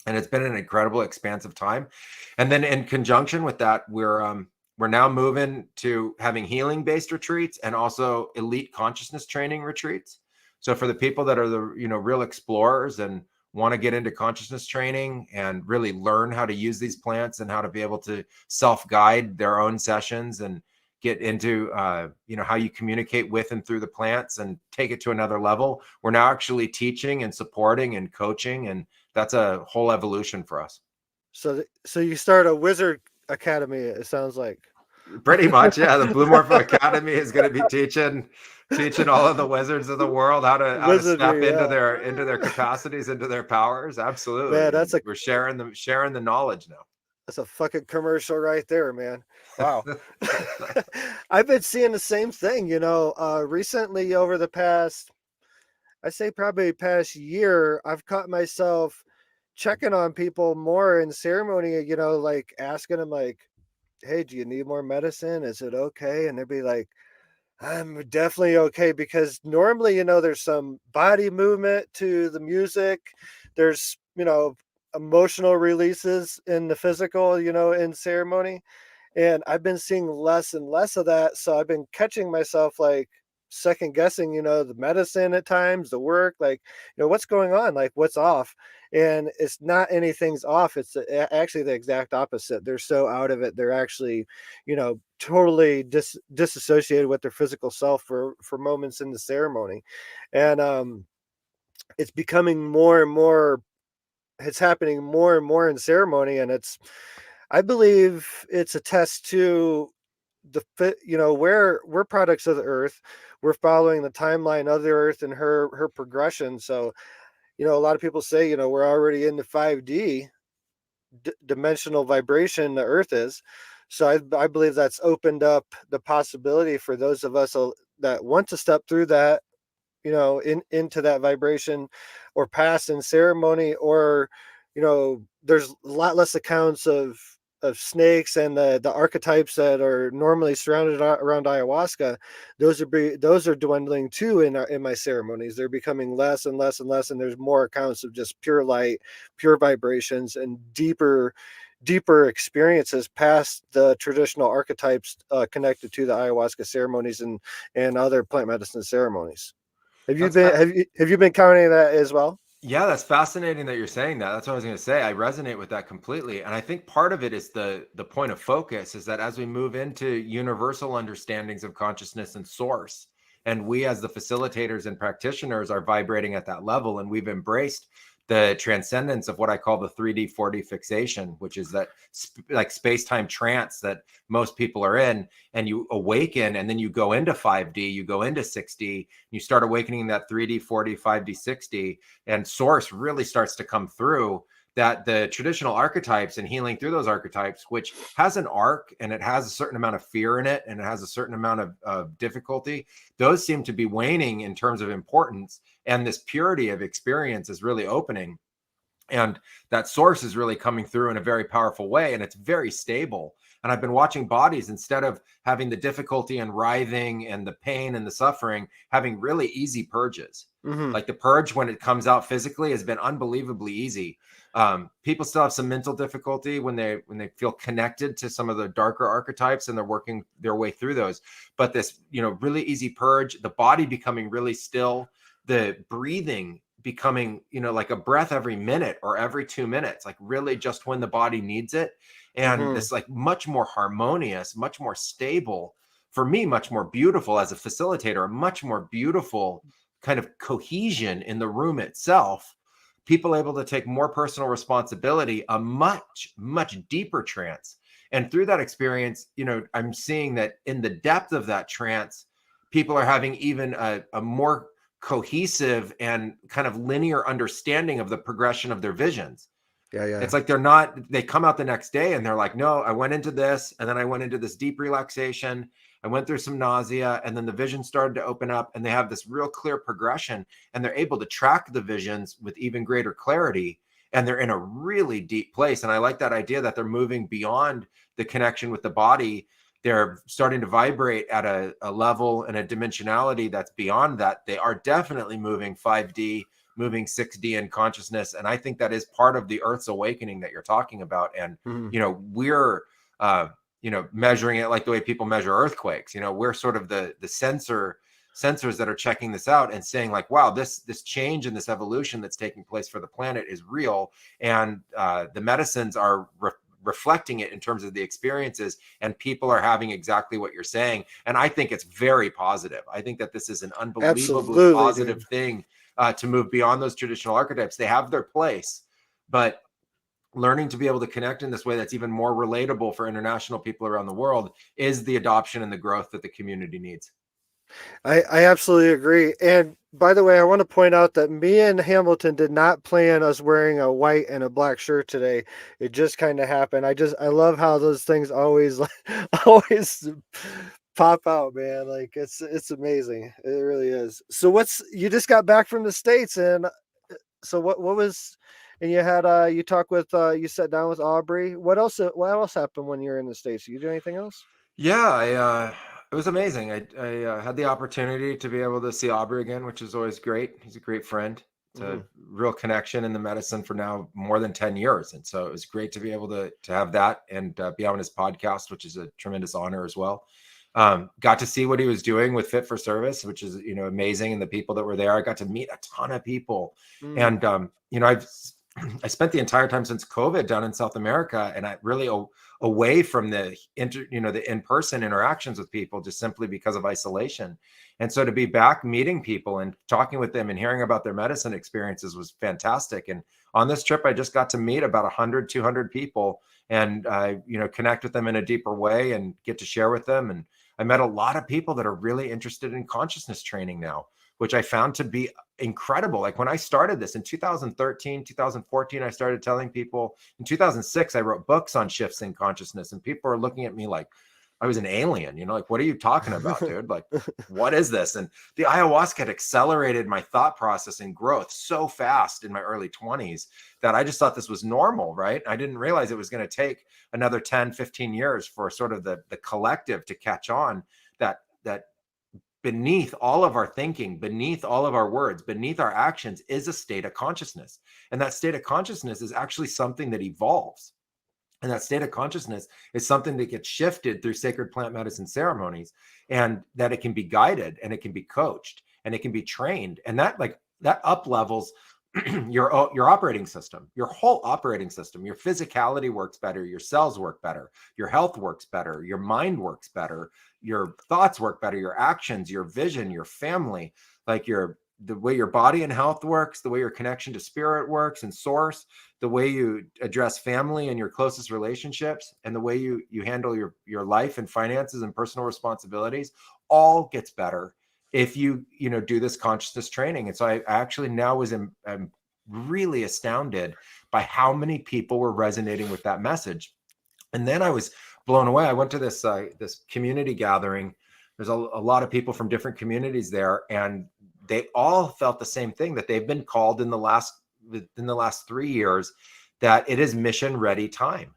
And it's been an incredible, expansive time. And then in conjunction with that, we're now moving to having healing-based retreats and also elite consciousness training retreats. So for the people that are the, you know, real explorers and want to get into consciousness training and really learn how to use these plants and how to be able to self-guide their own sessions and get into how you communicate with and through the plants and take it to another level. We're now actually teaching and supporting and coaching, and that's a whole evolution for us.
So you start a wizard academy, it sounds like.
Pretty much, yeah. The Blue Morpho Academy is going to be teaching all of the wizards of the world how to step
Wizardry,
into
yeah.
their capacities, into their powers. Absolutely.
Man,
And we're sharing the knowledge now.
that's a fucking commercial right there, man. Wow. I've been seeing the same thing, recently over the past, I say probably past year, I've caught myself checking on people more in ceremony, like asking them like, hey, do you need more medicine? Is it okay? And they'd be like, I'm definitely okay, because normally, there's some body movement to the music. There's, emotional releases in the physical, in ceremony. And I've been seeing less and less of that. So I've been catching myself like second guessing, the medicine at times, the work, like, what's going on? Like, what's off? And it's not anything's off. It's actually the exact opposite. They're so out of it. They're actually, totally disassociated with their physical self for moments in the ceremony. And it's becoming more and more, it's happening more and more in ceremony. And I believe it's a test to the fit, we're products of the earth. We're following the timeline of the earth and her progression. So, a lot of people say, we're already in the 5D dimensional vibration, the earth is. So I believe that's opened up the possibility for those of us that want to step through that, into that vibration, or pass in ceremony, or there's a lot less accounts of snakes and the archetypes that are normally surrounded around ayahuasca. Those are dwindling too in my ceremonies. They're becoming less and less and less, and there's more accounts of just pure light, pure vibrations, and deeper experiences past the traditional archetypes connected to the ayahuasca ceremonies and other plant medicine ceremonies.
That's fa-
Have you been counting that as well?
Yeah, that's fascinating that you're saying that. That's what I was going to say. I resonate with that completely. And I think part of it is the point of focus is that as we move into universal understandings of consciousness and source, and we as the facilitators and practitioners are vibrating at that level, and we've embraced the transcendence of what I call the 3D 4D fixation, which is that like space-time trance that most people are in, and you awaken and then you go into 5D, you go into 6D, you start awakening that 3D 4D 5D 6D, and source really starts to come through. That the traditional archetypes and healing through those archetypes, which has an arc and it has a certain amount of fear in it and it has a certain amount of difficulty, those seem to be waning in terms of importance, and this purity of experience is really opening, and that source is really coming through in a very powerful way, and it's very stable. And I've been watching bodies, instead of having the difficulty and writhing and the pain and the suffering, having really easy purges.
Mm-hmm.
Like the purge when it comes out physically has been unbelievably easy. People still have some mental difficulty when they feel connected to some of the darker archetypes, and they're working their way through those. But this, really easy purge, the body becoming really still, the breathing becoming, like a breath every minute or every 2 minutes, like really just when the body needs it. And
Mm-hmm.
this like much more harmonious, much more stable, for me, much more beautiful as a facilitator, a much more beautiful kind of cohesion in the room itself. People able to take more personal responsibility, a much, much deeper trance. And through that experience, I'm seeing that in the depth of that trance, people are having even a more cohesive and kind of linear understanding of the progression of their visions.
Yeah.
It's like they come out the next day and they're like, no, I went into this, and then I went into this deep relaxation. I went through some nausea, and then the vision started to open up, and they have this real clear progression, and they're able to track the visions with even greater clarity. And they're in a really deep place. And I like that idea that they're moving beyond the connection with the body. They're starting to vibrate at a level and a dimensionality that's beyond that. They are definitely moving 5D, moving 6D in consciousness. And I think that is part of the Earth's awakening that you're talking about. And,
Mm-hmm.
we're, measuring it like the way people measure earthquakes. We're sort of the sensors that are checking this out and saying like, wow, this change and this evolution that's taking place for the planet is real. And the medicines are reflecting it in terms of the experiences, and people are having exactly what you're saying. And I think it's very positive. I think that this is an unbelievably
Absolutely,
positive
dude.
thing to move beyond those traditional archetypes. They have their place, but learning to be able to connect in this way that's even more relatable for international people around the world is the adoption and the growth that the community needs.
I absolutely agree. And by the way, I want to point out that me and Hamilton did not plan us wearing a white and a black shirt today. It just kind of happened. I love how those things always always pop out, man. Like it's amazing. It really is. So what's you just got back from the States, and so what was, and you had you talked with you sat down with Aubrey. What else happened when you were in the States? You do anything else?
Yeah, it was amazing. I had the opportunity to be able to see Aubrey again, which is always great. He's a great friend. It's a
Hmm.
real connection in the medicine for now more than 10 years. And so it was great to be able to have that and be on his podcast, which is a tremendous honor as well. Got to see what he was doing with Fit for Service, which is, amazing. And the people that were there, I got to meet a ton of people.
Mm.
And, I spent the entire time since COVID down in South America, and I really away from the the in-person interactions with people just simply because of isolation. And so to be back meeting people and talking with them and hearing about their medicine experiences was fantastic. And on this trip, I just got to meet about 100, 200 people and, connect with them in a deeper way and get to share with them. And I met a lot of people that are really interested in consciousness training now, which I found to be incredible. Like when I started this in 2013, 2014, I started telling people. In 2006, I wrote books on shifts in consciousness, and people are looking at me like I was an alien, like, what are you talking about, dude? Like, what is this? And the ayahuasca had accelerated my thought process and growth so fast in my early 20s that I just thought this was normal, right? I didn't realize it was going to take another 10, 15 years for sort of the collective to catch on that beneath all of our thinking, beneath all of our words, beneath our actions is a state of consciousness. And that state of consciousness is actually something that evolves. And that state of consciousness is something that gets shifted through sacred plant medicine ceremonies, and that it can be guided and it can be coached and it can be trained. And that up levels your operating system, your whole operating system. Your physicality works better, your cells work better, your health works better, your mind works better, your thoughts work better, your actions, your vision, your family, like the way your body and health works, the way your connection to spirit works and source, the way you address family and your closest relationships, and the way you handle your life and finances and personal responsibilities all gets better if you do this consciousness training. And so I actually now I'm really astounded by how many people were resonating with that message. And then I was blown away. I went to this community gathering. There's a lot of people from different communities there, and they all felt the same thing, that they've been called in the last 3 years, that it is mission ready time,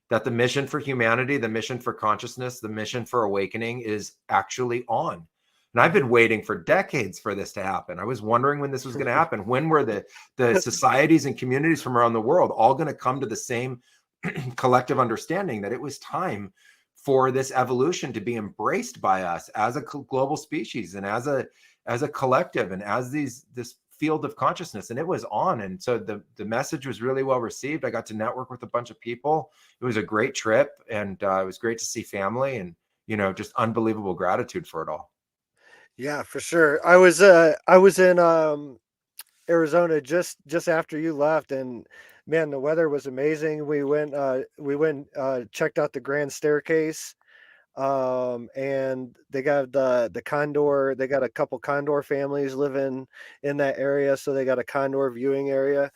that the mission for humanity, the mission for consciousness, the mission for awakening is actually on. And I've been waiting for decades for this to happen. I was wondering when this was going to happen. When were the societies and communities from around the world all going to come to the same collective understanding that it was time for this evolution to be embraced by us as a global species and as a collective and as this field of consciousness? And it was on. And so the message was really well received. I got to network with a bunch of people. It was a great trip, and it was great to see family, and just unbelievable gratitude for it all.
Yeah, for sure. I was in Arizona just after you left, and man, the weather was amazing. We went checked out the Grand Staircase, and they got the condor. They got a couple condor families living in that area, so they got a condor viewing area,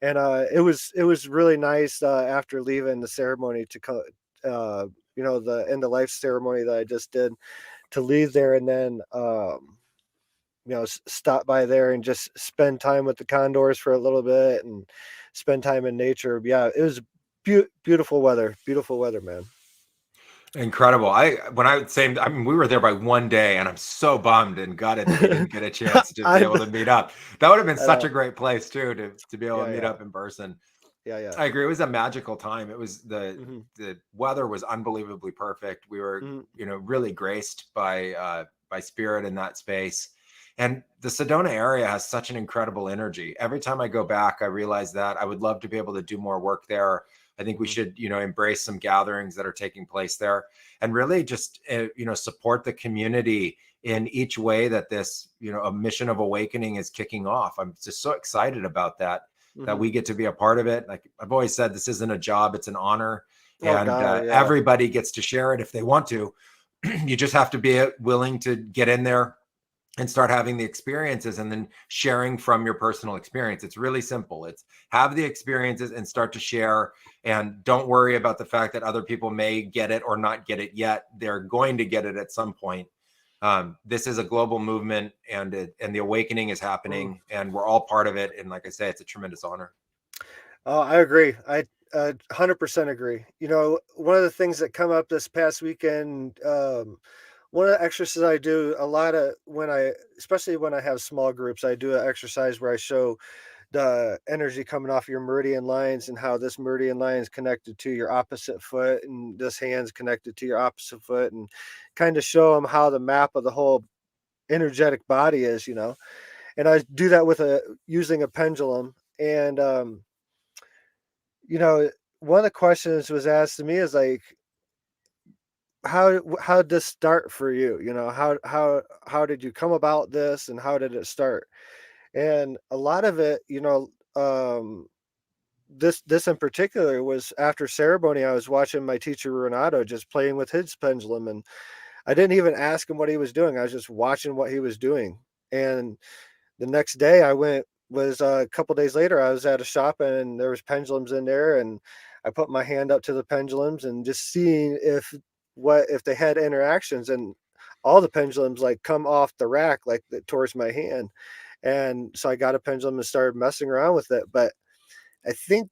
and it was really nice after leaving the ceremony to the end of life ceremony that I just did, to leave there and then stop by there and just spend time with the condors for a little bit and spend time in nature. Yeah, it was beautiful weather, man.
Incredible. We were there by one day, and I'm so bummed and gutted that we didn't get a chance to be
I
able to meet up. That would have been
I
such
know.
a great place too, to be able to
Yeah,
meet
yeah,
up in person.
yeah.
I agree. It was a magical time. It was
Hmm.
the weather was unbelievably perfect. We were,
Hmm.
really graced by spirit in that space. And the Sedona area has such an incredible energy. Every time I go back, I realize that I would love to be able to do more work there. I think we should, embrace some gatherings that are taking place there, and really just, support the community in each way that this, a mission of awakening is kicking off. I'm just so excited about that, that we get to be a part of it. Like I've always said, this isn't a job, it's an honor.
Oh
And
God, yeah.
everybody gets to share it if they want to. You just have to be willing to get in there and start having the experiences and then sharing from your personal experience. It's really simple. It's have the experiences and start to share, and don't worry about the fact that other people may get it or not get it yet. They're going to get it at some point. This is a global movement, and the awakening is happening, and we're all part of it. And like I say, it's a tremendous honor.
Oh, I agree. I 100% agree. One of the things that come up this past weekend, one of the exercises I do a lot of especially when I have small groups, I do an exercise where I show the energy coming off your meridian lines and how this meridian line is connected to your opposite foot and this hand's connected to your opposite foot, and kind of show them how the map of the whole energetic body is, and I do that with using a pendulum. And one of the questions was asked to me is like, how did this start for you? How did you come about this, and how did it start? And a lot of it, this in particular was after ceremony. I was watching my teacher Renato just playing with his pendulum, and I didn't even ask him what he was doing. I was just watching what he was doing. And the next day was a couple days later, I was at a shop and there was pendulums in there, and I put my hand up to the pendulums and just seeing if they had interactions, and all the pendulums like come off the rack like towards my hand. And so I got a pendulum and started messing around with it. But I think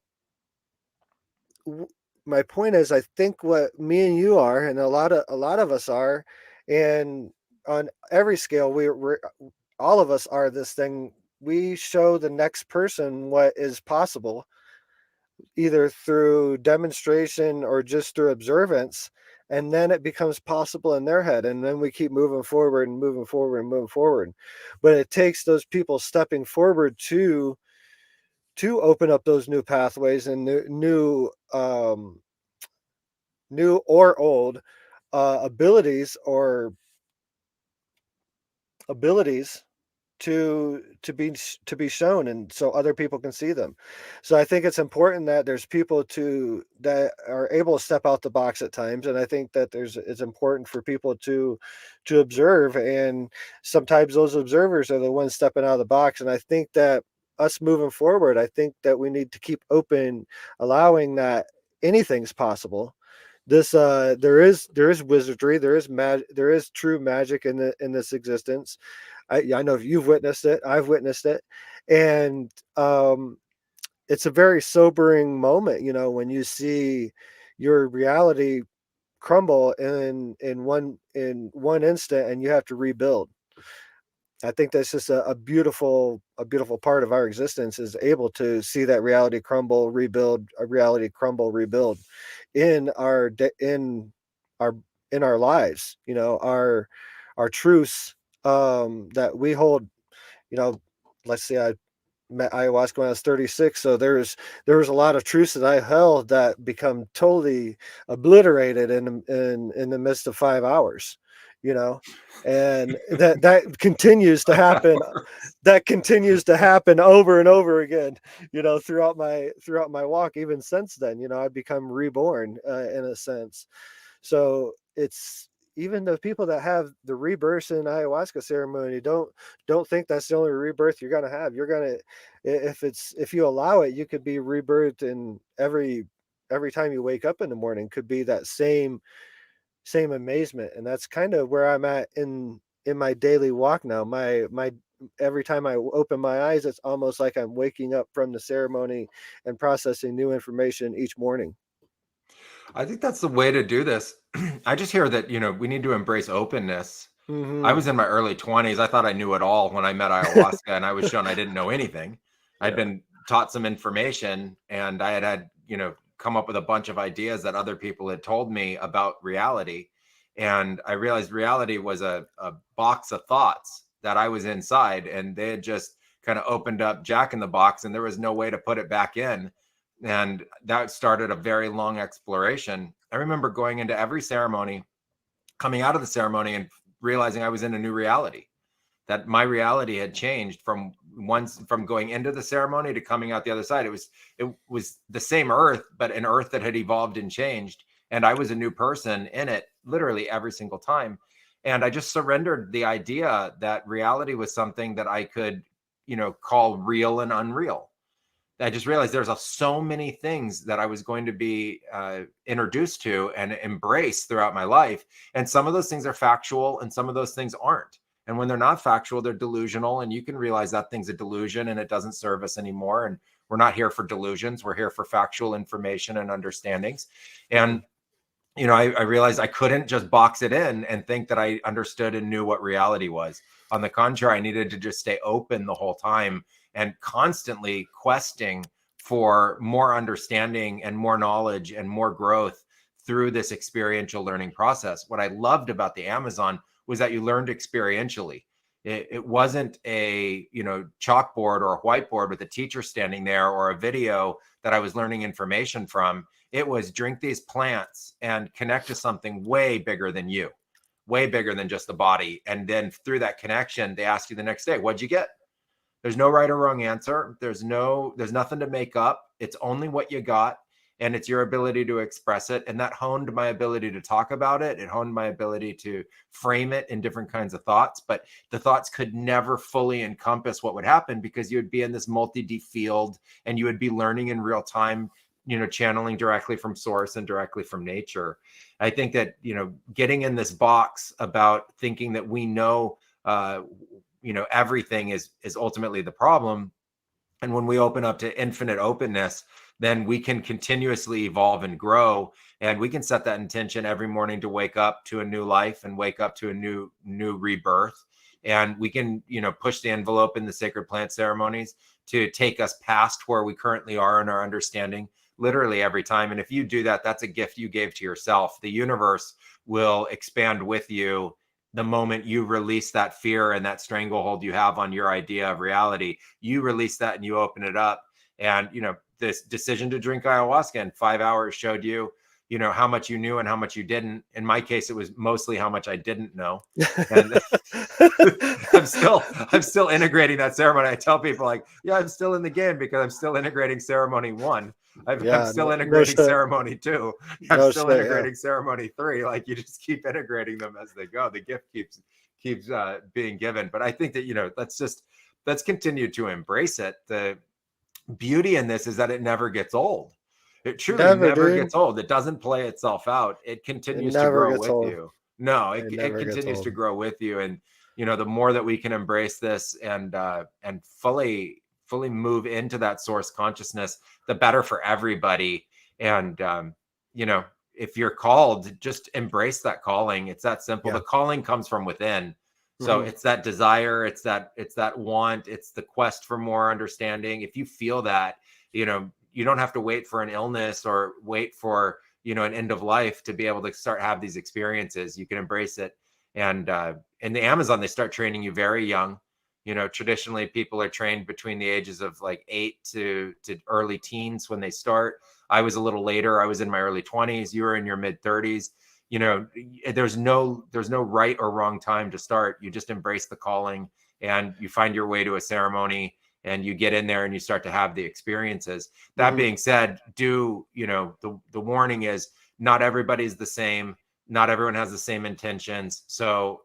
my point is, I think what me and you are, and a lot of us are, and on every scale, we're all of us are this thing. We show the next person what is possible, either through demonstration or just through observance, and then it becomes possible in their head, and then we keep moving forward and moving forward and moving forward. But it takes those people stepping forward to open up those new pathways and new or old abilities to be shown, and so other people can see them. So I think it's important that there's people that are able to step out the box at times, and I think that it's important for people to observe, and sometimes those observers are the ones stepping out of the box. And I think that us moving forward, I think that we need to keep open, allowing that anything's possible. There is wizardry, there is true magic in this existence. I know you've witnessed it. I've witnessed it, and it's a very sobering moment, when you see your reality crumble in one instant, and you have to rebuild. I think that's just a beautiful part of our existence, is able to see that reality crumble, rebuild, a reality crumble, rebuild in our in our lives. Our truths that we hold. You know, let's say I met ayahuasca when I was 36. So there was a lot of truths that I held that become totally obliterated in the midst of 5 hours, you know, and that continues to happen. That continues to happen over and over again, throughout my walk. Even since then, I've become reborn in a sense. So it's, even the people that have the rebirth in ayahuasca ceremony don't think that's the only rebirth you're gonna have. You're gonna, if you allow it, you could be rebirthed in every time you wake up in the morning, could be that same amazement. And that's kind of where I'm at in my daily walk now. My every time I open my eyes, it's almost like I'm waking up from the ceremony and processing new information each morning.
I think that's the way to do this. I just hear that, we need to embrace openness. I
Hmm.
was in my early 20s. I thought I knew it all when I met ayahuasca, and I was shown I didn't know anything. I'd
Yeah.
been taught some information, and I had, come up with a bunch of ideas that other people had told me about reality. And I realized reality was a box of thoughts that I was inside, and they had just kind of opened up Jack in the Box, and there was no way to put it back in. And that started a very long exploration. I remember going into every ceremony, coming out of the ceremony and realizing I was in a new reality, that my reality had changed from going into the ceremony to coming out the other side. It was the same earth, but an earth that had evolved and changed. And I was a new person in it literally every single time. And I just surrendered the idea that reality was something that I could, call real and unreal. I just realized there's so many things that I was going to be introduced to and embrace throughout my life. And some of those things are factual and some of those things aren't. And when they're not factual, they're delusional. And you can realize that thing's a delusion and it doesn't serve us anymore. And we're not here for delusions. We're here for factual information and understandings. And I realized I couldn't just box it in and think that I understood and knew what reality was. On the contrary, I needed to just stay open the whole time and constantly questing for more understanding and more knowledge and more growth through this experiential learning process. What I loved about the Amazon was that you learned experientially. It wasn't a chalkboard or a whiteboard with a teacher standing there or a video that I was learning information from. It was drink these plants and connect to something way bigger than you, way bigger than just the body. And then through that connection, they ask you the next day, what'd you get? There's no right or wrong answer. There's nothing to make up. It's only what you got. And it's your ability to express it. And that honed my ability to talk about it. It honed my ability to frame it in different kinds of thoughts. But the thoughts could never fully encompass what would happen because you would be in this multi-D field and you would be learning in real time, channeling directly from source and directly from nature. I think that, getting in this box about thinking that we know, everything is ultimately the problem. And when we open up to infinite openness, then we can continuously evolve and grow. And we can set that intention every morning to wake up to a new life and wake up to a new rebirth. And we can, push the envelope in the sacred plant ceremonies to take us past where we currently are in our understanding literally every time. And if you do that, that's a gift you gave to yourself. The universe will expand with you the moment you release that fear and that stranglehold you have on your idea of reality. You release that and you open it up. And, this decision to drink ayahuasca in 5 hours showed you, how much you knew and how much you didn't. In my case, it was mostly how much I didn't know. And I'm still integrating that ceremony. I tell people I'm still in the game because I'm still integrating ceremony 1. I'm still integrating ceremony 2. I'm still integrating ceremony 3. You just keep integrating them as they go. The gift keeps being given. But I think that, let's continue to embrace it. The beauty in this is that it never gets old. It truly never gets old. It doesn't play itself out. It continues to grow with you. No, it continues to grow with you. And, the more that we can embrace this and fully move into that source consciousness, the better for everybody. And, if you're called, just embrace that calling. It's that simple. The calling comes from within. So it's that desire, it's that want, it's the quest for more understanding. If you feel that, you don't have to wait for an illness or wait for, an end of life to be able to have these experiences. You can embrace it. And in the Amazon, they start training you very young. Traditionally people are trained between the ages of 8 to early teens when they start. I was a little later. I was in my early 20s. You were in your mid 30s. There's no right or wrong time to start. You just embrace the calling and you find your way to a ceremony and you get in there and you start to have the experiences. That being said, the warning is not everybody's the same. Not everyone has the same intentions. So,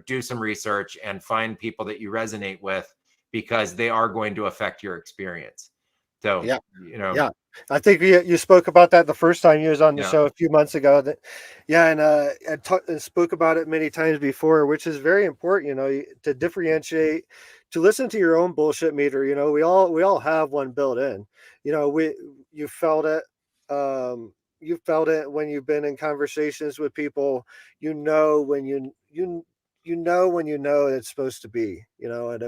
do some research and find people that you resonate with because they are going to affect your experience. So,
I think you spoke about that the first time you was on the show a few months ago. And spoke about it many times before, which is very important. To differentiate, to listen to your own bullshit meter. We all have one built in. You felt it. You felt it when you've been in conversations with people. When it's supposed to be. And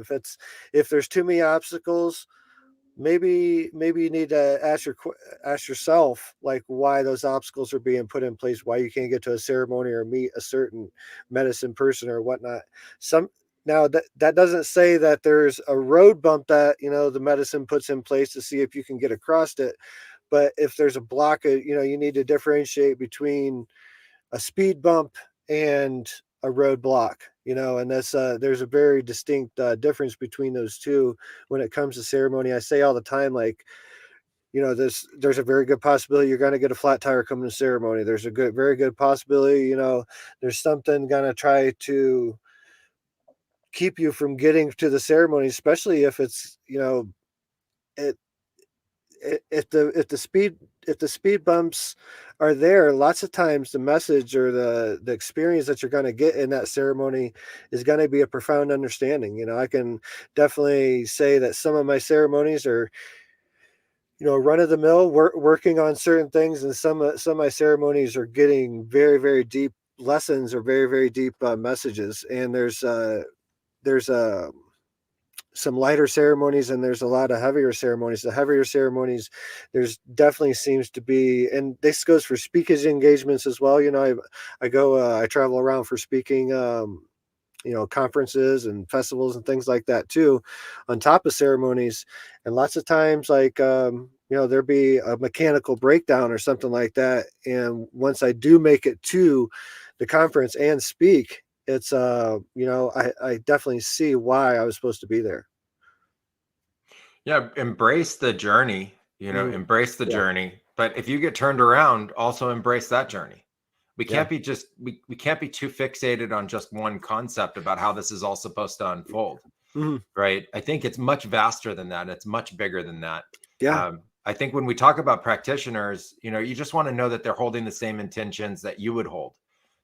if there's too many obstacles, maybe you need to ask yourself why those obstacles are being put in place, why you can't get to a ceremony or meet a certain medicine person or whatnot. Now that doesn't say that there's a road bump that the medicine puts in place to see if you can get across it, but if there's a block, you need to differentiate between a speed bump and a roadblock, and that's there's a very distinct difference between those two when it comes to ceremony. I say all the time, like, there's a very good possibility you're going to get a flat tire coming to ceremony. There's a very good possibility, there's something going to try to keep you from getting to the ceremony, especially if it's, it, if the speed bumps are there. Lots of times the message or the experience that you're going to get in that ceremony is going to be a profound understanding. I can definitely say that some of my ceremonies are, run of the mill, working on certain things, and some of my ceremonies are getting very, very deep lessons or very, very deep messages. And there's some lighter ceremonies and there's a lot of heavier ceremonies. The heavier ceremonies, there's definitely seems to be, and this goes for speakers engagements as well. I travel around for speaking, conferences and festivals and things like that too, on top of ceremonies. And lots of times, like, there be a mechanical breakdown or something like that. And once I do make it to the conference and speak, it's I definitely see why I was supposed to be there.
Yeah, embrace the journey,
Mm,
embrace the
yeah.
journey. But if you get turned around, also embrace that journey. We
Yeah.
can't be just we can't be too fixated on just one concept about how this is all supposed to unfold,
Mhm.
right? I think it's much vaster than that. It's much bigger than that.
Yeah.
I think when we talk about practitioners, you just want to know that they're holding the same intentions that you would hold.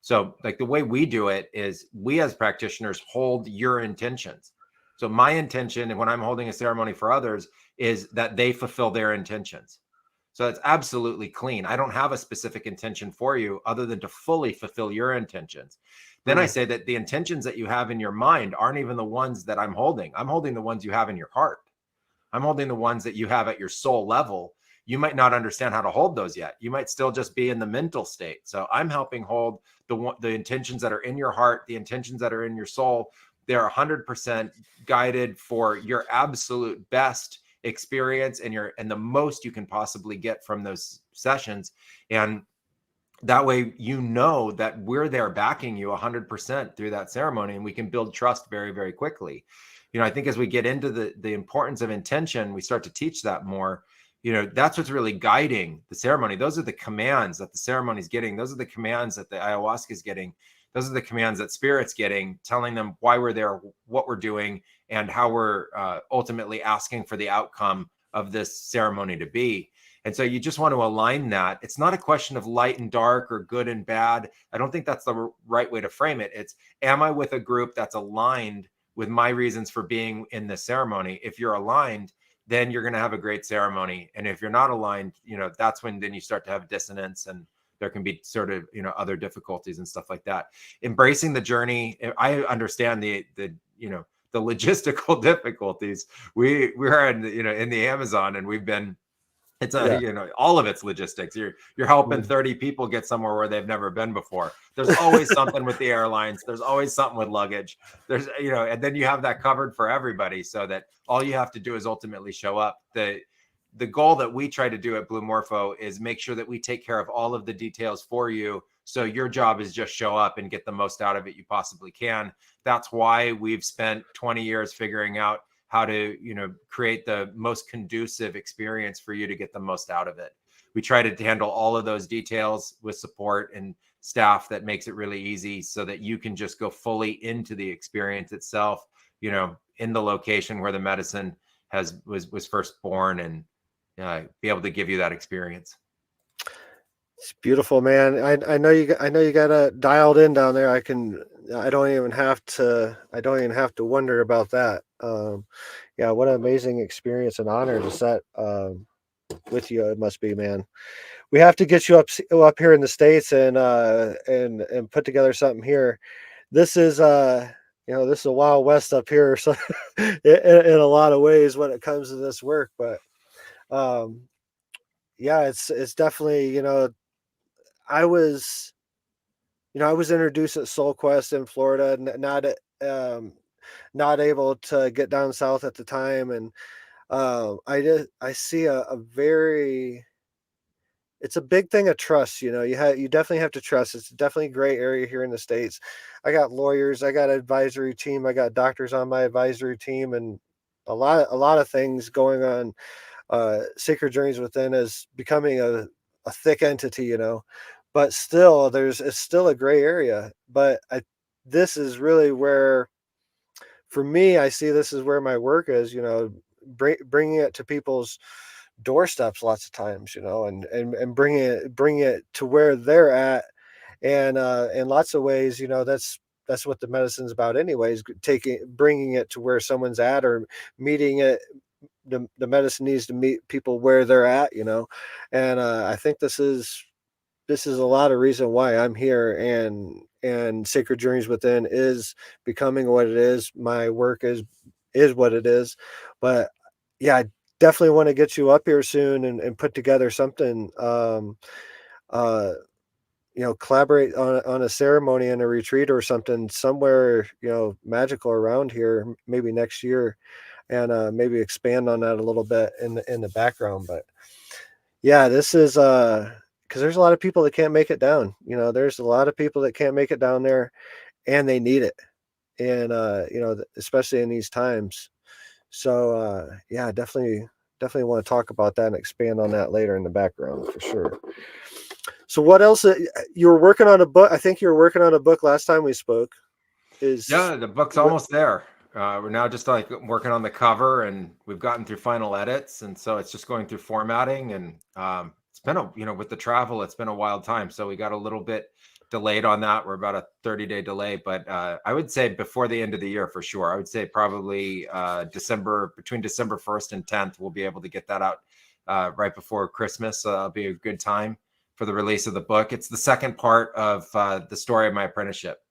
So, like, the way we do it is we as practitioners hold your intentions. So my intention, and when I'm holding a ceremony for others, is that they fulfill their intentions. So it's absolutely clean. I don't have a specific intention for you other than to fully fulfill your intentions. Then I
Mm.
say that the intentions that you have in your mind aren't even the ones that I'm holding. I'm holding the ones you have in your heart. I'm holding the ones that you have at your soul level. You might not understand how to hold those yet. You might still just be in the mental state. So I'm helping hold the intentions that are in your heart, the intentions that are in your soul. They're 100% guided for your absolute best experience and the most you can possibly get from those sessions. And that way, that we're there backing you 100% through that ceremony, and we can build trust very, very quickly. I think as we get into the importance of intention, we start to teach that more. That's what's really guiding the ceremony. Those are the commands that the ceremony is getting. Those are the commands that the ayahuasca is getting. Those are the commands that spirit's getting, telling them why we're there, what we're doing, and how we're ultimately asking for the outcome of this ceremony to be. And so you just want to align that. It's not a question of light and dark or good and bad. I don't think that's the right way to frame it. It's, am I with a group that's aligned with my reasons for being in the ceremony? If you're aligned, then you're going to have a great ceremony. And if you're not aligned, that's when then you start to have dissonance, and there can be sort of, other difficulties and stuff like that. Embracing the journey. I understand the logistical difficulties. We're in the Amazon, and we've been, it's
Yeah.
all of it's logistics. You're helping
Mm.
30 people get somewhere where they've never been before. There's always something with the airlines. There's always something with luggage. And then you have that covered for everybody, so that all you have to do is ultimately show up. The goal that we try to do at Blue Morpho is make sure that we take care of all of the details for you. So your job is just show up and get the most out of it you possibly can. That's why we've spent 20 years figuring out how to create the most conducive experience for you to get the most out of it. We try to handle all of those details with support and staff that makes it really easy, so that you can just go fully into the experience itself, in the location where the medicine was first born, and be able to give you that experience.
It's beautiful, man. I know you got it dialed in down there. I don't even have to wonder about that. Yeah, what an amazing experience and honor to set with you. It must be, man. We have to get you up here in the States and put together something here. This is this is a wild west up here, so in a lot of ways when it comes to this work. But um, yeah, it's definitely, I was I was introduced at Soul Quest in Florida, um, not able to get down south at the time, and I see a very it's a big thing of trust. You definitely have to trust. It's definitely a gray area here in the States. I got lawyers, I got an advisory team, I got doctors on my advisory team, and a lot of things going on. Sacred Journeys Within is becoming a thick entity, but still it's still a gray area. But this is really where, for me, I see this is where my work is, bringing it to people's doorsteps lots of times, and bringing it to where they're at. And in lots of ways, that's what the medicine's about anyways, bringing it to where someone's at, or meeting it. The medicine needs to meet people where they're at, and I think this is a lot of reason why I'm here, and Sacred Journeys Within is becoming what it is. My work is what it is. But yeah, I definitely want to get you up here soon, and put together something, uh collaborate on a ceremony and a retreat or something somewhere, magical around here, maybe next year, and maybe expand on that a little bit in the background. But yeah, this is because there's a lot of people that can't make it down. There's a lot of people that can't make it down there, and they need it, and especially in these times. So yeah, definitely want to talk about that and expand on that later in the background for sure. So what else? You were working on a book. I think you were working on a book last time we spoke. Is
Yeah, the book's
what?
almost there. We're now just like working on the cover, and we've gotten through final edits, and so it's just going through formatting. And it's been with the travel, it's been a wild time, so we got a little bit delayed on that. We're about a 30-day delay, but I would say before the end of the year for sure. I would say probably December, between December 1st and 10th, we'll be able to get that out right before Christmas. It'll be a good time for the release of the book. It's the second part of the story of my apprenticeship.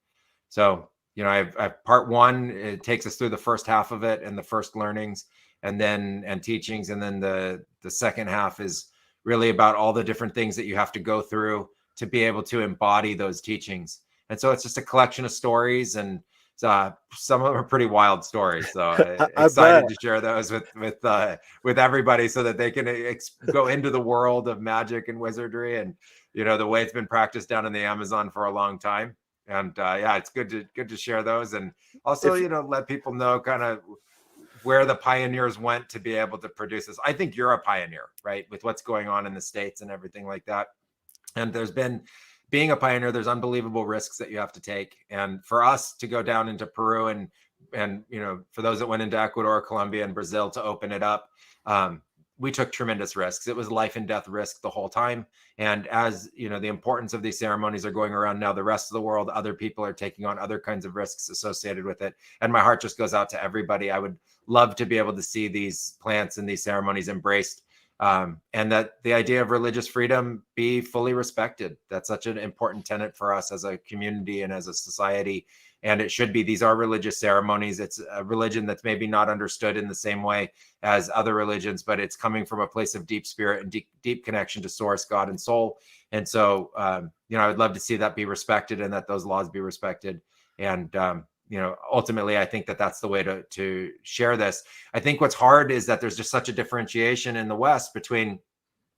So, I've part one, it takes us through the first half of it and the first learnings and teachings. And then the second half is really about all the different things that you have to go through to be able to embody those teachings. And so it's just a collection of stories, and some of them are pretty wild stories. So
I bet.
excited to share those with everybody so that they can go into the world of magic and wizardry, and the way it's been practiced down in the Amazon for a long time. And yeah, it's good to share those, and also
If
let people know kind of where the pioneers went to be able to produce this. I think you're a pioneer, right, with what's going on in the States and everything like that. And being a pioneer, there's unbelievable risks that you have to take. And for us to go down into Peru, and for those that went into Ecuador, Colombia, and Brazil to open it up, we took tremendous risks. It was life and death risk the whole time. And as the importance of these ceremonies are going around now, the rest of the world, other people are taking on other kinds of risks associated with it. And my heart just goes out to everybody. I would love to be able to see these plants and these ceremonies embraced, and that the idea of religious freedom be fully respected. That's such an important tenet for us as a community and as a society. And it should be. These are religious ceremonies. It's a religion that's maybe not understood in the same way as other religions, but it's coming from a place of deep spirit and deep connection to source, God, and soul. And so, I would love to see that be respected, and that those laws be respected. And ultimately, I think that that's the way to share this. I think what's hard is that there's just such a differentiation in the West between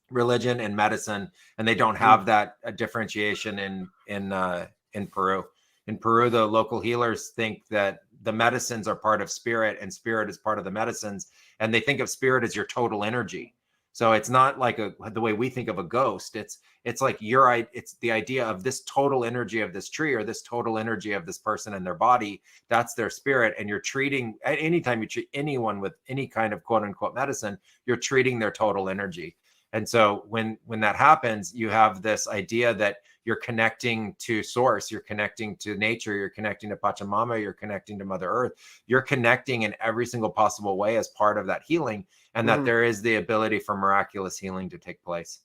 religion and medicine, and they don't have that differentiation in Peru. In Peru, the local healers think that the medicines are part of spirit, and spirit is part of the medicines, and they think of spirit as your total energy. So it's not like the way we think of a ghost. It's like it's the idea of this total energy of this tree, or this total energy of this person and their body. That's their spirit. And you're treating, anytime you treat anyone with any kind of quote unquote medicine, you're treating their total energy. And so when that happens, you have this idea that you're connecting to source, you're connecting to nature, you're connecting to Pachamama, you're connecting to Mother Earth, you're connecting in every single possible way as part of that healing, and that
Mhm.
there is the ability for miraculous healing to take place.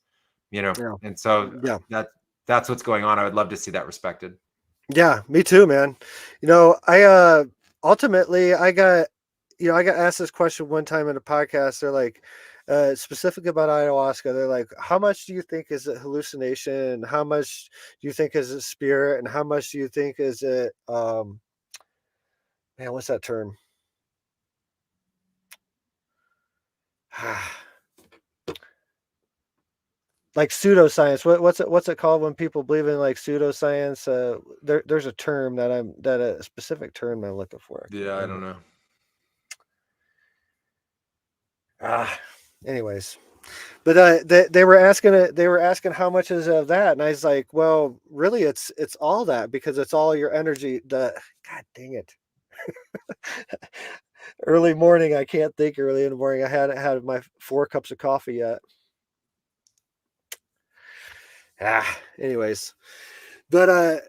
Yeah,
And so
yeah,
that's what's going on. I would love to see that respected.
yeah. Me too, man. I ultimately I got asked this question one time in a podcast. They're like, specific about ayahuasca. They're like, how much do you think is it hallucination? How much do you think is it spirit? And how much do you think is it man, what's that term? like pseudoscience. What's it called when people believe in like pseudoscience? There's a term a specific term I'm looking for.
Yeah, I don't know.
Anyways, but they were asking how much is of that, and I was like, well, really, it's all that, because it's all your energy. God dang it. Early morning, I can't think early in the morning. I hadn't had my 4 cups of coffee yet. Anyways, but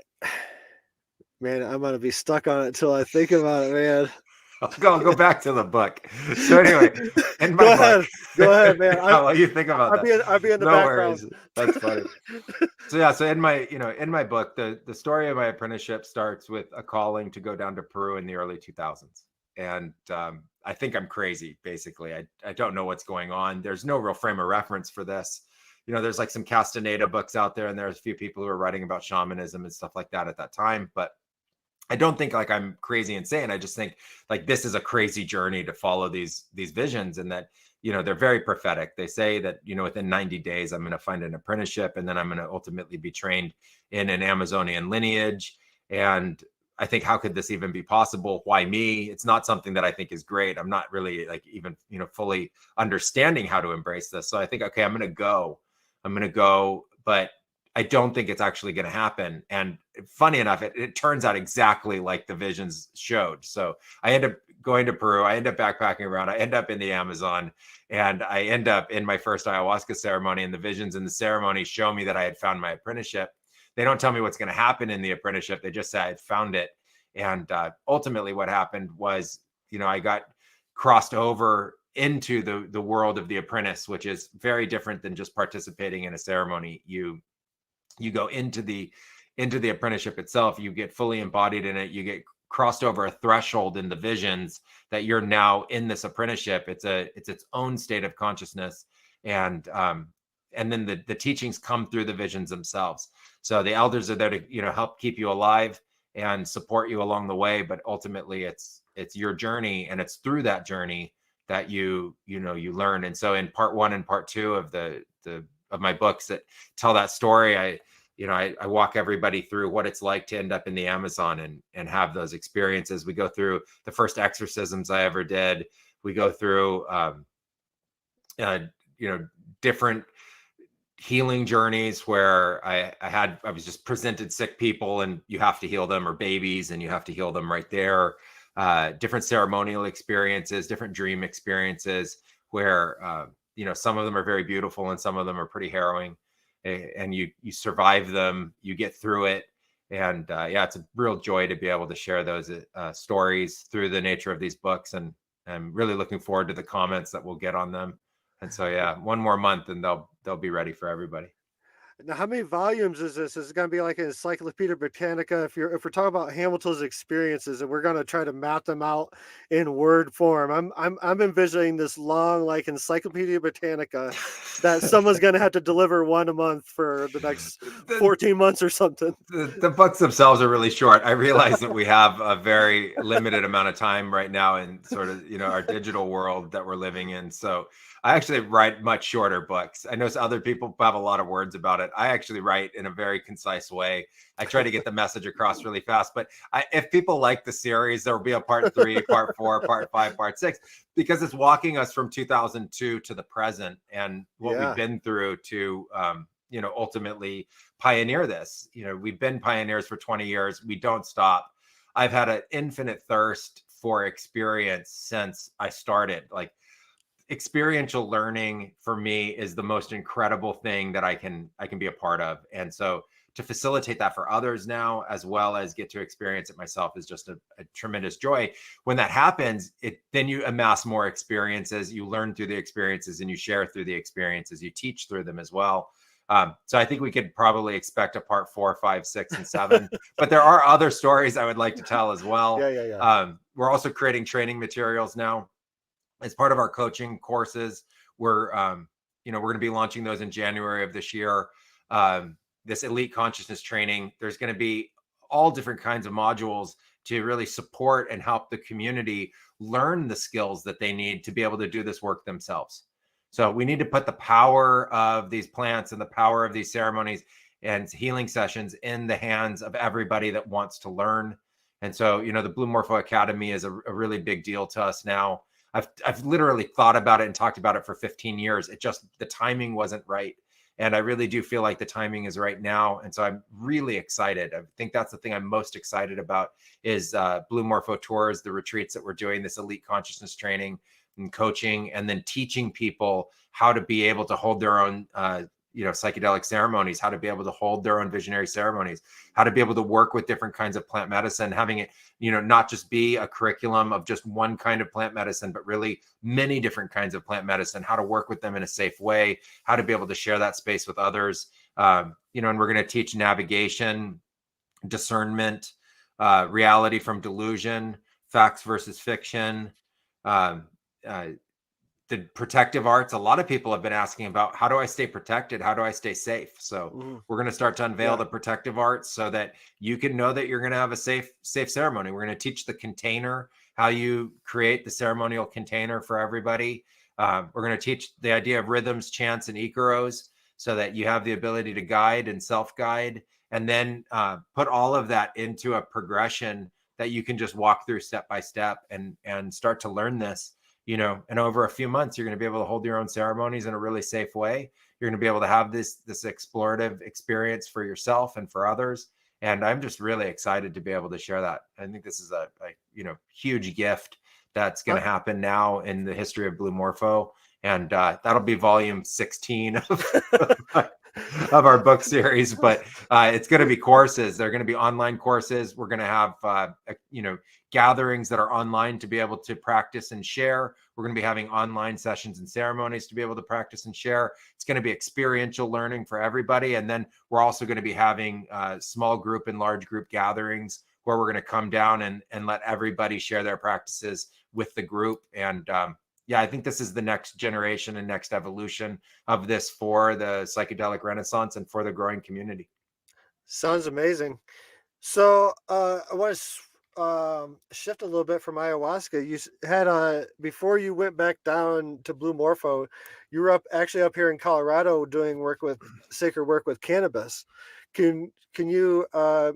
man, I'm gonna be stuck on it until I think about it, man.
I'll go back to the book. So anyway, in my
Go
book,
ahead, go ahead, man.
while you think about that,
I'll be in the
no
background.
worries. That's funny. So yeah, so in my book, the story of my apprenticeship starts with a calling to go down to Peru in the early 2000s, and I think I'm crazy. Basically, I don't know what's going on. There's no real frame of reference for this. There's like some Castaneda books out there, and there's a few people who are writing about shamanism and stuff like that at that time, but I don't think like I'm crazy insane. I just think like this is a crazy journey to follow these visions, and that they're very prophetic. They say that within 90 days I'm going to find an apprenticeship, and then I'm going to ultimately be trained in an Amazonian lineage. And I think, how could this even be possible? Why me? It's not something that I think is great. I'm not really like even fully understanding how to embrace this. So I think, okay, I'm going to go, but I don't think it's actually going to happen. And funny enough, it turns out exactly like the visions showed. So I end up going to Peru. I end up backpacking around. I end up in the Amazon, and I end up in my first ayahuasca ceremony. And the visions in the ceremony show me that I had found my apprenticeship. They don't tell me what's going to happen in the apprenticeship. They just say I had found it. And ultimately, what happened was, I got crossed over into the world of the apprentice, which is very different than just participating in a ceremony. You go into the apprenticeship itself. You get fully embodied in it. You get crossed over a threshold in the visions that you're now in this apprenticeship. It's its own state of consciousness, and then the teachings come through the visions themselves. So the elders are there to help keep you alive and support you along the way, but ultimately it's your journey, and it's through that journey that you learn. And so in part 1 and part 2 of of my books that tell that story, I walk everybody through what it's like to end up in the Amazon and have those experiences. We go through the first exorcisms I ever did. We go through different healing journeys where I was just presented sick people, and you have to heal them, or babies, and you have to heal them right there. Different ceremonial experiences, different dream experiences where some of them are very beautiful and some of them are pretty harrowing, and you survive them, you get through it. And it's a real joy to be able to share those stories through the nature of these books, and I'm really looking forward to the comments that we'll get on them. And so one more month and they'll be ready for everybody.
Now, how many volumes is this? Is it going to be like an Encyclopedia Britannica? If we're talking about Hamilton's experiences, and we're going to try to map them out in word form, I'm envisioning this long like Encyclopedia Britannica that someone's going to have to deliver one a month for the next 14 months or something.
The books themselves are really short. I realize that we have a very limited amount of time right now in sort of our digital world that we're living in. So I actually write much shorter books. I know other people have a lot of words about it. I actually write in a very concise way. I try to get the message across really fast. But if people like the series, there will be a part 3, part 4, part 5, part 6, because it's walking us from 2002 to the present and what we've been through to, ultimately pioneer this. We've been pioneers for 20 years. We don't stop. I've had an infinite thirst for experience since I started. Like, experiential learning for me is the most incredible thing that I can be a part of. And so to facilitate that for others now, as well as get to experience it myself, is just a tremendous joy. When that happens, then you amass more experiences, you learn through the experiences, and you share through the experiences, you teach through them as well. So I think we could probably expect a part 4, 5, 6, and 7, but there are other stories I would like to tell as well. We're also creating training materials now as part of our coaching courses. We're going to be launching those in January of this year. This elite consciousness training, there's going to be all different kinds of modules to really support and help the community learn the skills that they need to be able to do this work themselves. So we need to put the power of these plants and the power of these ceremonies and healing sessions in the hands of everybody that wants to learn. And so, the Blue Morpho Academy is a really big deal to us now. I've literally thought about it and talked about it for 15 years. It just, the timing wasn't right. And I really do feel like the timing is right now. And so I'm really excited. I think that's the thing I'm most excited about is Blue Morpho Tours, the retreats that we're doing, this elite consciousness training and coaching, and then teaching people how to be able to hold their own psychedelic ceremonies, how to be able to hold their own visionary ceremonies, how to be able to work with different kinds of plant medicine, having it, not just be a curriculum of just one kind of plant medicine, but really many different kinds of plant medicine, how to work with them in a safe way, how to be able to share that space with others. And we're going to teach navigation, discernment, reality from delusion, facts versus fiction, um, the protective arts. A lot of people have been asking about, how do I stay protected? How do I stay safe? So we're going to start to unveil the protective arts so that you can know that you're going to have a safe ceremony. We're going to teach the container, how you create the ceremonial container for everybody. We're going to teach the idea of rhythms, chants, and ikaros so that you have the ability to guide and self-guide, and then put all of that into a progression that you can just walk through step by step and start to learn this. And over a few months, you're going to be able to hold your own ceremonies in a really safe way. You're going to be able to have this explorative experience for yourself and for others. And I'm just really excited to be able to share that. I think this is a huge gift that's going to happen now in the history of Blue Morpho. And that'll be volume 16 of our book series, but it's going to be courses. They're going to be online courses. We're going to have, gatherings that are online to be able to practice and share. We're going to be having online sessions and ceremonies to be able to practice and share. It's going to be experiential learning for everybody. And then we're also going to be having small group and large group gatherings where we're going to come down and let everybody share their practices with the group. And I think this is the next generation and next evolution of this for the psychedelic renaissance and for the growing community.
Sounds amazing. So I want to shift a little bit from ayahuasca. You had before you went back down to Blue Morpho, you were actually up here in Colorado doing sacred work with cannabis. Can you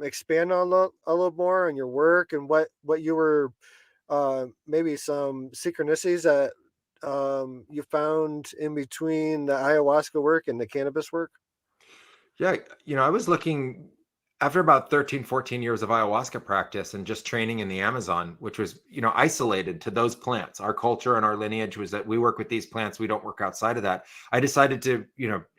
expand on a little more on your work and what you were maybe some synchronicities that you found in between the ayahuasca work and the cannabis work?
Yeah, I was looking after about 13, 14 years of ayahuasca practice and just training in the Amazon, which was, isolated to those plants. Our culture and our lineage was that we work with these plants. We don't work outside of that. I decided to,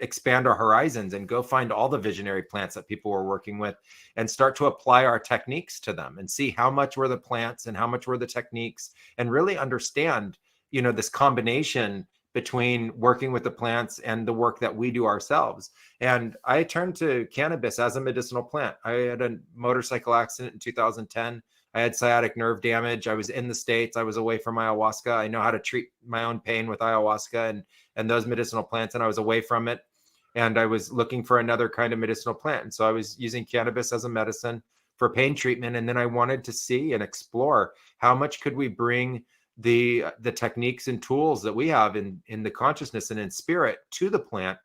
expand our horizons and go find all the visionary plants that people were working with and start to apply our techniques to them and see how much were the plants and how much were the techniques, and really understand, this combination between working with the plants and the work that we do ourselves. And I turned to cannabis as a medicinal plant. I had a motorcycle accident in 2010. I had sciatic nerve damage. I was in the States. I was away from ayahuasca. I know how to treat my own pain with ayahuasca and those medicinal plants, and I was away from it. And I was looking for another kind of medicinal plant. And so I was using cannabis as a medicine for pain treatment. And then I wanted to see and explore how much could we bring the techniques and tools that we have in the consciousness and in spirit to the plant,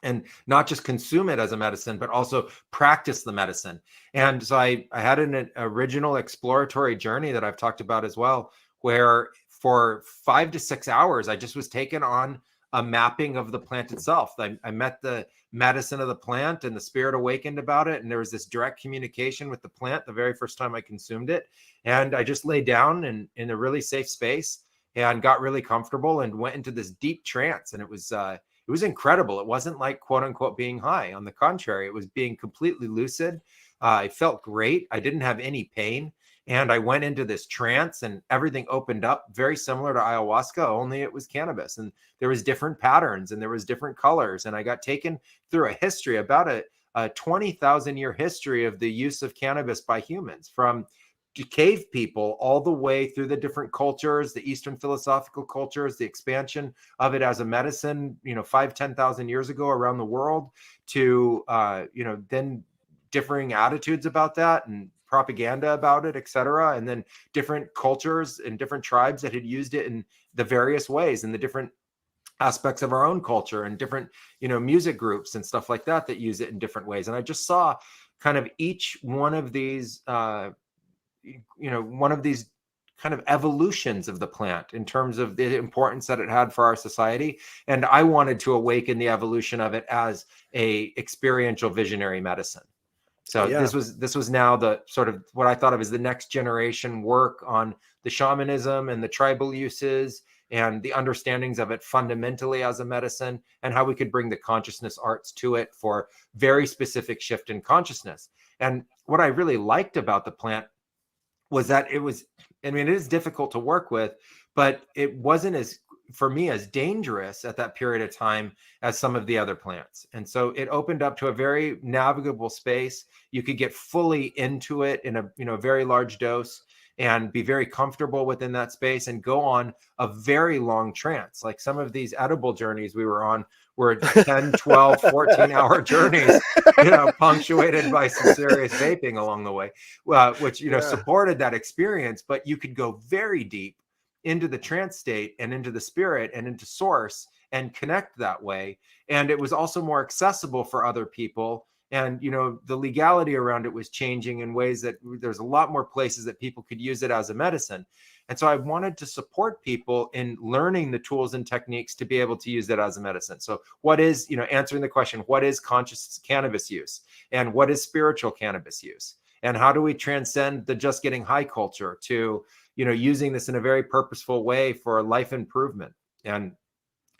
and not just consume it as a medicine, but also practice the medicine. And so I had an original exploratory journey that I've talked about as well, where for 5 to 6 hours, I just was taken on a mapping of the plant itself. I met the medicine of the plant, and the spirit awakened about it. And there was this direct communication with the plant the very first time I consumed it. And I just lay down in a really safe space and got really comfortable and went into this deep trance. And it was incredible. It wasn't like quote unquote being high. On the contrary, it was being completely lucid. I felt great. I didn't have any pain. And I went into this trance and everything opened up, very similar to ayahuasca, only it was cannabis. And there was different patterns and there was different colors. And I got taken through a history, about a 20,000 year history of the use of cannabis by humans, from cave people all the way through the different cultures, the Eastern philosophical cultures, the expansion of it as a medicine, 5,000-10,000 years ago around the world, to, then differing attitudes about that and propaganda about it, etc. And then different cultures and different tribes that had used it in the various ways, and the different aspects of our own culture and different, music groups and stuff like that use it in different ways. And I just saw kind of each one of these, one of these kind of evolutions of the plant in terms of the importance that it had for our society. And I wanted to awaken the evolution of it as a experiential visionary medicine. So
Yeah.
this was now the sort of what I thought of as the next generation work on the shamanism and the tribal uses and the understandings of it fundamentally as a medicine, and how we could bring the consciousness arts to it for very specific shift in consciousness. And what I really liked about the plant was that it was, I mean, it is difficult to work with, but it wasn't as, for me, as dangerous at that period of time as some of the other plants. And so it opened up to a very navigable space. You could get fully into it in a, very large dose and be very comfortable within that space and go on a very long trance. Like some of these edible journeys we were on were 10, 12, 14-hour journeys, punctuated by some serious vaping along the way, which, supported that experience. But you could go very deep into the trance state and into the spirit and into source and connect that way. And it was also more accessible for other people. And, the legality around it was changing in ways that there's a lot more places that people could use it as a medicine. And so I wanted to support people in learning the tools and techniques to be able to use it as a medicine. So what is, answering the question, what is conscious cannabis use? And what is spiritual cannabis use? And how do we transcend the just getting high culture to, using this in a very purposeful way for life improvement? And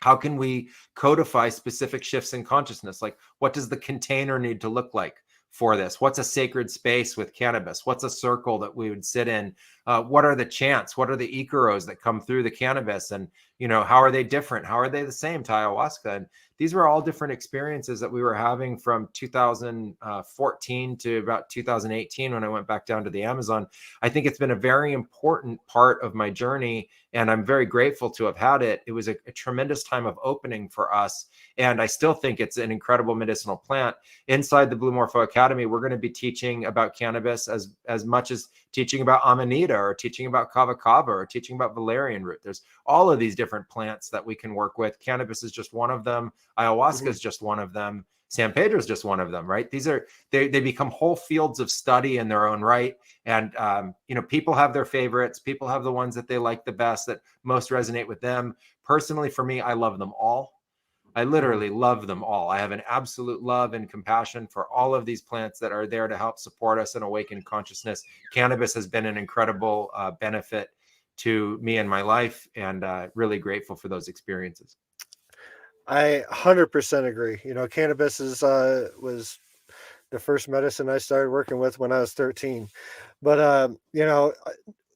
how can we codify specific shifts in consciousness? Like, what does the container need to look like for this? What's a sacred space with cannabis? What's a circle that we would sit in? What are the chants? What are the icaros that come through the cannabis? And, how are they different? How are they the same to ayahuasca? And these were all different experiences that we were having from 2014 to about 2018 when I went back down to the Amazon. I think it's been a very important part of my journey, and I'm very grateful to have had it. It was a tremendous time of opening for us, and I still think it's an incredible medicinal plant. Inside the Blue Morpho Academy, we're going to be teaching about cannabis as much as teaching about amanita or teaching about kava kava or teaching about valerian root. There's all of these different plants that we can work with. Cannabis is just one of them. Ayahuasca is just one of them. San Pedro is just one of them, right? These are, they become whole fields of study in their own right. And, people have their favorites. People have the ones that they like the best, that most resonate with them. Personally, for me, I love them all. I literally love them all. I have an absolute love and compassion for all of these plants that are there to help support us and awaken consciousness. Cannabis has been an incredible benefit to me in my life, and really grateful for those experiences.
I 100% agree. Cannabis was the first medicine I started working with when I was 13. But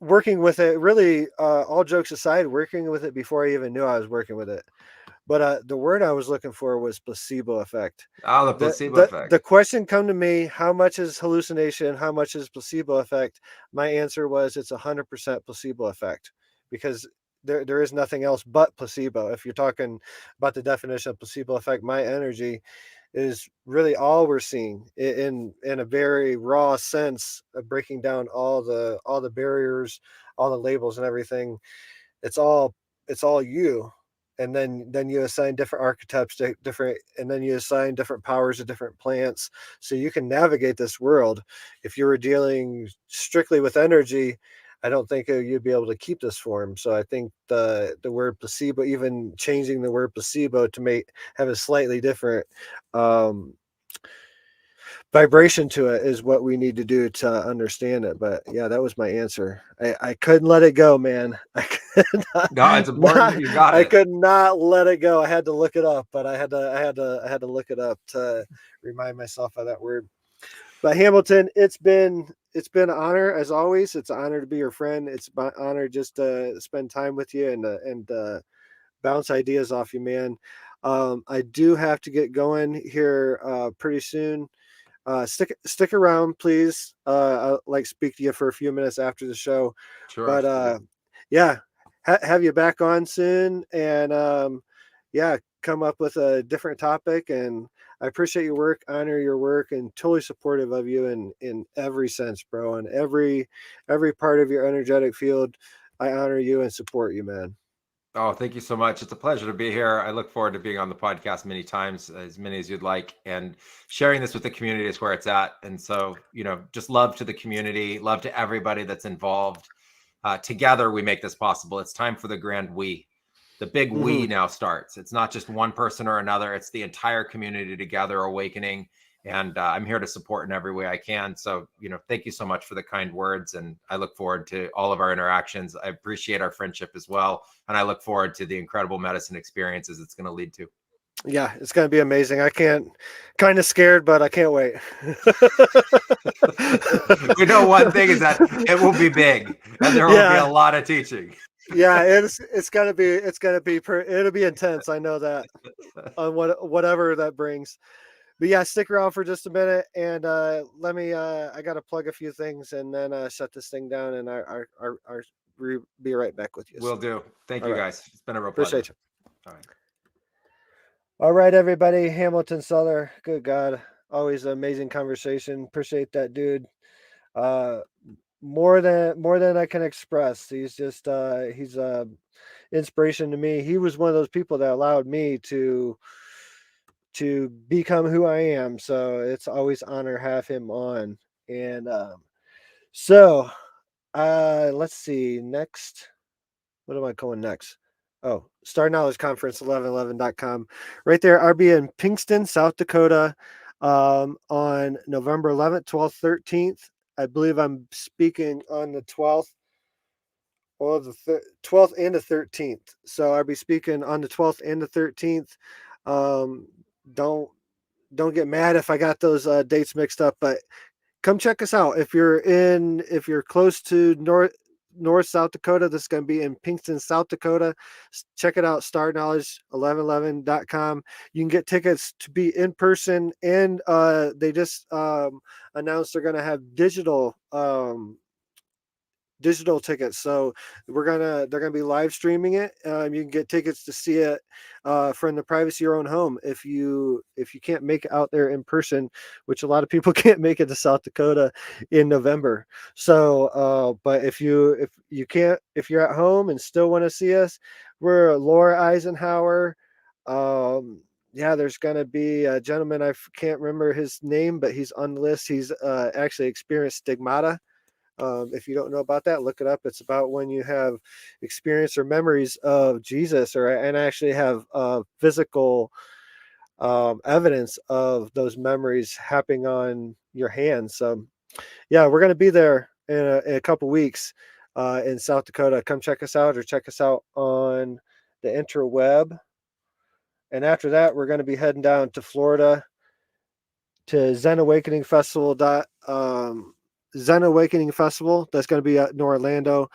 working with it, really, all jokes aside, working with it before I even knew I was working with it. But the word I was looking for was placebo effect.
Oh, the
The,
placebo
the
effect.
the question come to me: how much is hallucination? How much is placebo effect? My answer was it's 100% placebo effect, because there is nothing else but placebo. If you're talking about the definition of placebo effect, my energy is really all we're seeing in a very raw sense of breaking down all the barriers, all the labels and everything. It's all you. And then you assign different archetypes to different, and then you assign different powers to different plants, so you can navigate this world. If you were dealing strictly with energy, I don't think you'd be able to keep this form. So I think the word placebo, even changing the word placebo to make have a slightly different um vibration to it, is what we need to do to understand it. But yeah, that was my answer. I couldn't let it go, man. I could
No, it's important that you got
I
it.
could not let it go. I had to look it up, but I had to look it up to remind myself of that word. But Hamilton, it's been an honor as always. It's an honor to be your friend. It's my honor just to spend time with you and bounce ideas off you, man. I do have to get going here pretty soon. Stick around, please. I'll like speak to you for a few minutes after the show,
Sure,
but
absolutely.
yeah, have you back on soon, and yeah, come up with a different topic. And I appreciate your work, honor your work, and totally supportive of you in every sense, bro. And every part of your energetic field, I honor you and support you, man.
Oh, thank you so much. It's a pleasure to be here. I look forward to being on the podcast many times, as many as you'd like, and sharing this with the community is where it's at. And so, just love to the community, love to everybody that's involved. Together, we make this possible. It's time for the grand we. The big we now starts. It's not just one person or another, it's the entire community together awakening. And I'm here to support in every way I can. So, thank you so much for the kind words. And I look forward to all of our interactions. I appreciate our friendship as well. And I look forward to the incredible medicine experiences it's going to lead to.
Yeah, it's going to be amazing. I can't, kind of scared, but I can't wait.
We know one thing is that it will be big and there will be a lot of teaching.
Yeah, it's gonna be it'll be intense. I know that on whatever that brings. But yeah, stick around for just a minute and let me. I gotta plug a few things and then shut this thing down and be right back with you.
Will do. Thank you, guys. It's been a real
Appreciate
pleasure.
You.
All right.
All right, everybody. Hamilton Sutter. Good God, always an amazing conversation. Appreciate that, dude. More than I can express. He's just he's inspiration to me. He was one of those people that allowed me to become who I am. So it's always honor to have him on. And so let's see. Next, what am I going next? Oh, Star Knowledge Conference 1111.com. Right there, I'll be in Pinkston, South Dakota on November 11th, 12th, 13th. I believe I'm speaking on the 12th or the 12th and the 13th. So I'll be speaking on the 12th and the 13th. Um, don't don't get mad if I got those dates mixed up, but come check us out. If you're close to North South Dakota, this is going to be in Pinkston, South Dakota. Check it out, starknowledge1111.com. You can get tickets to be in person, and they just announced they're going to have digital tickets. So they're gonna be live streaming it. You can get tickets to see it from the privacy of your own home if you can't make it out there in person, which a lot of people can't make it to South Dakota in November. So but if you can't, if you're at home and still want to see us, we're Laura Eisenhower. Yeah, there's going to be a gentleman, I can't remember his name, but he's on the list. He's actually experienced stigmata. If you don't know about that, look it up. It's about when you have experience or memories of Jesus, and actually have physical evidence of those memories happening on your hands. So, yeah, we're going to be there in a couple weeks in South Dakota. Come check us out, or check us out on the interweb. And after that, we're going to be heading down to Florida to Zen Awakening Festival. Zen Awakening Festival. That's going to be in Orlando.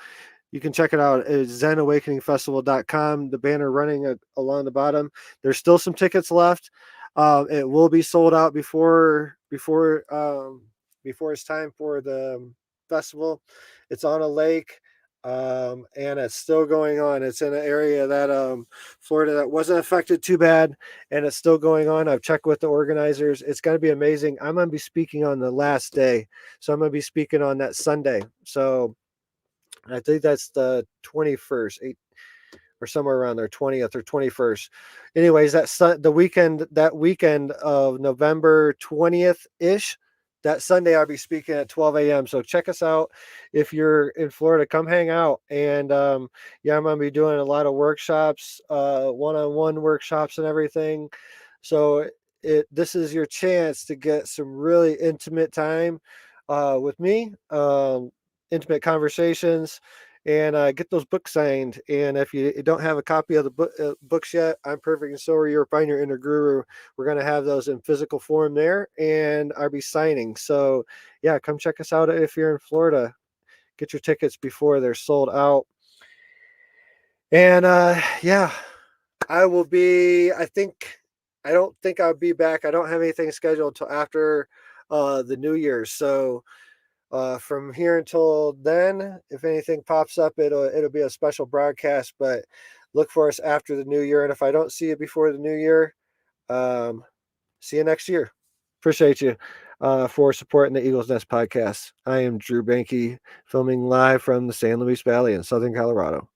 You can check it out at zenawakeningfestival.com. The banner running along the bottom. There's still some tickets left. It will be sold out before it's time for the festival. It's on a lake. And it's still going on. It's in an area that Florida that wasn't affected too bad, and it's still going on. I've checked with the organizers. It's going to be amazing. I'm going to be speaking on the last day, so I'm going to be speaking on that Sunday. So I think that's the 21st, or somewhere around there, 20th or 21st. Anyways, that weekend of November 20th ish. That Sunday, I'll be speaking at 12 a.m. So check us out. If you're in Florida, come hang out. And yeah, I'm going to be doing a lot of workshops, one-on-one workshops and everything. So this is your chance to get some really intimate time with me, intimate conversations, and get those books signed. And if you don't have a copy of the books yet, I'm Perfect and So Are You, Find Your Inner Guru. We're going to have those in physical form there, and I'll be signing. So yeah, come check us out if you're in Florida. Get your tickets before they're sold out. And yeah, I don't think I'll be back. I don't have anything scheduled until after the New Year's. So from here until then, if anything pops up, it'll be a special broadcast. But look for us after the New Year. And if I don't see you before the New Year, see you next year. Appreciate you for supporting the Eagles Nest podcast. I am Drew Banke, filming live from the San Luis Valley in Southern Colorado.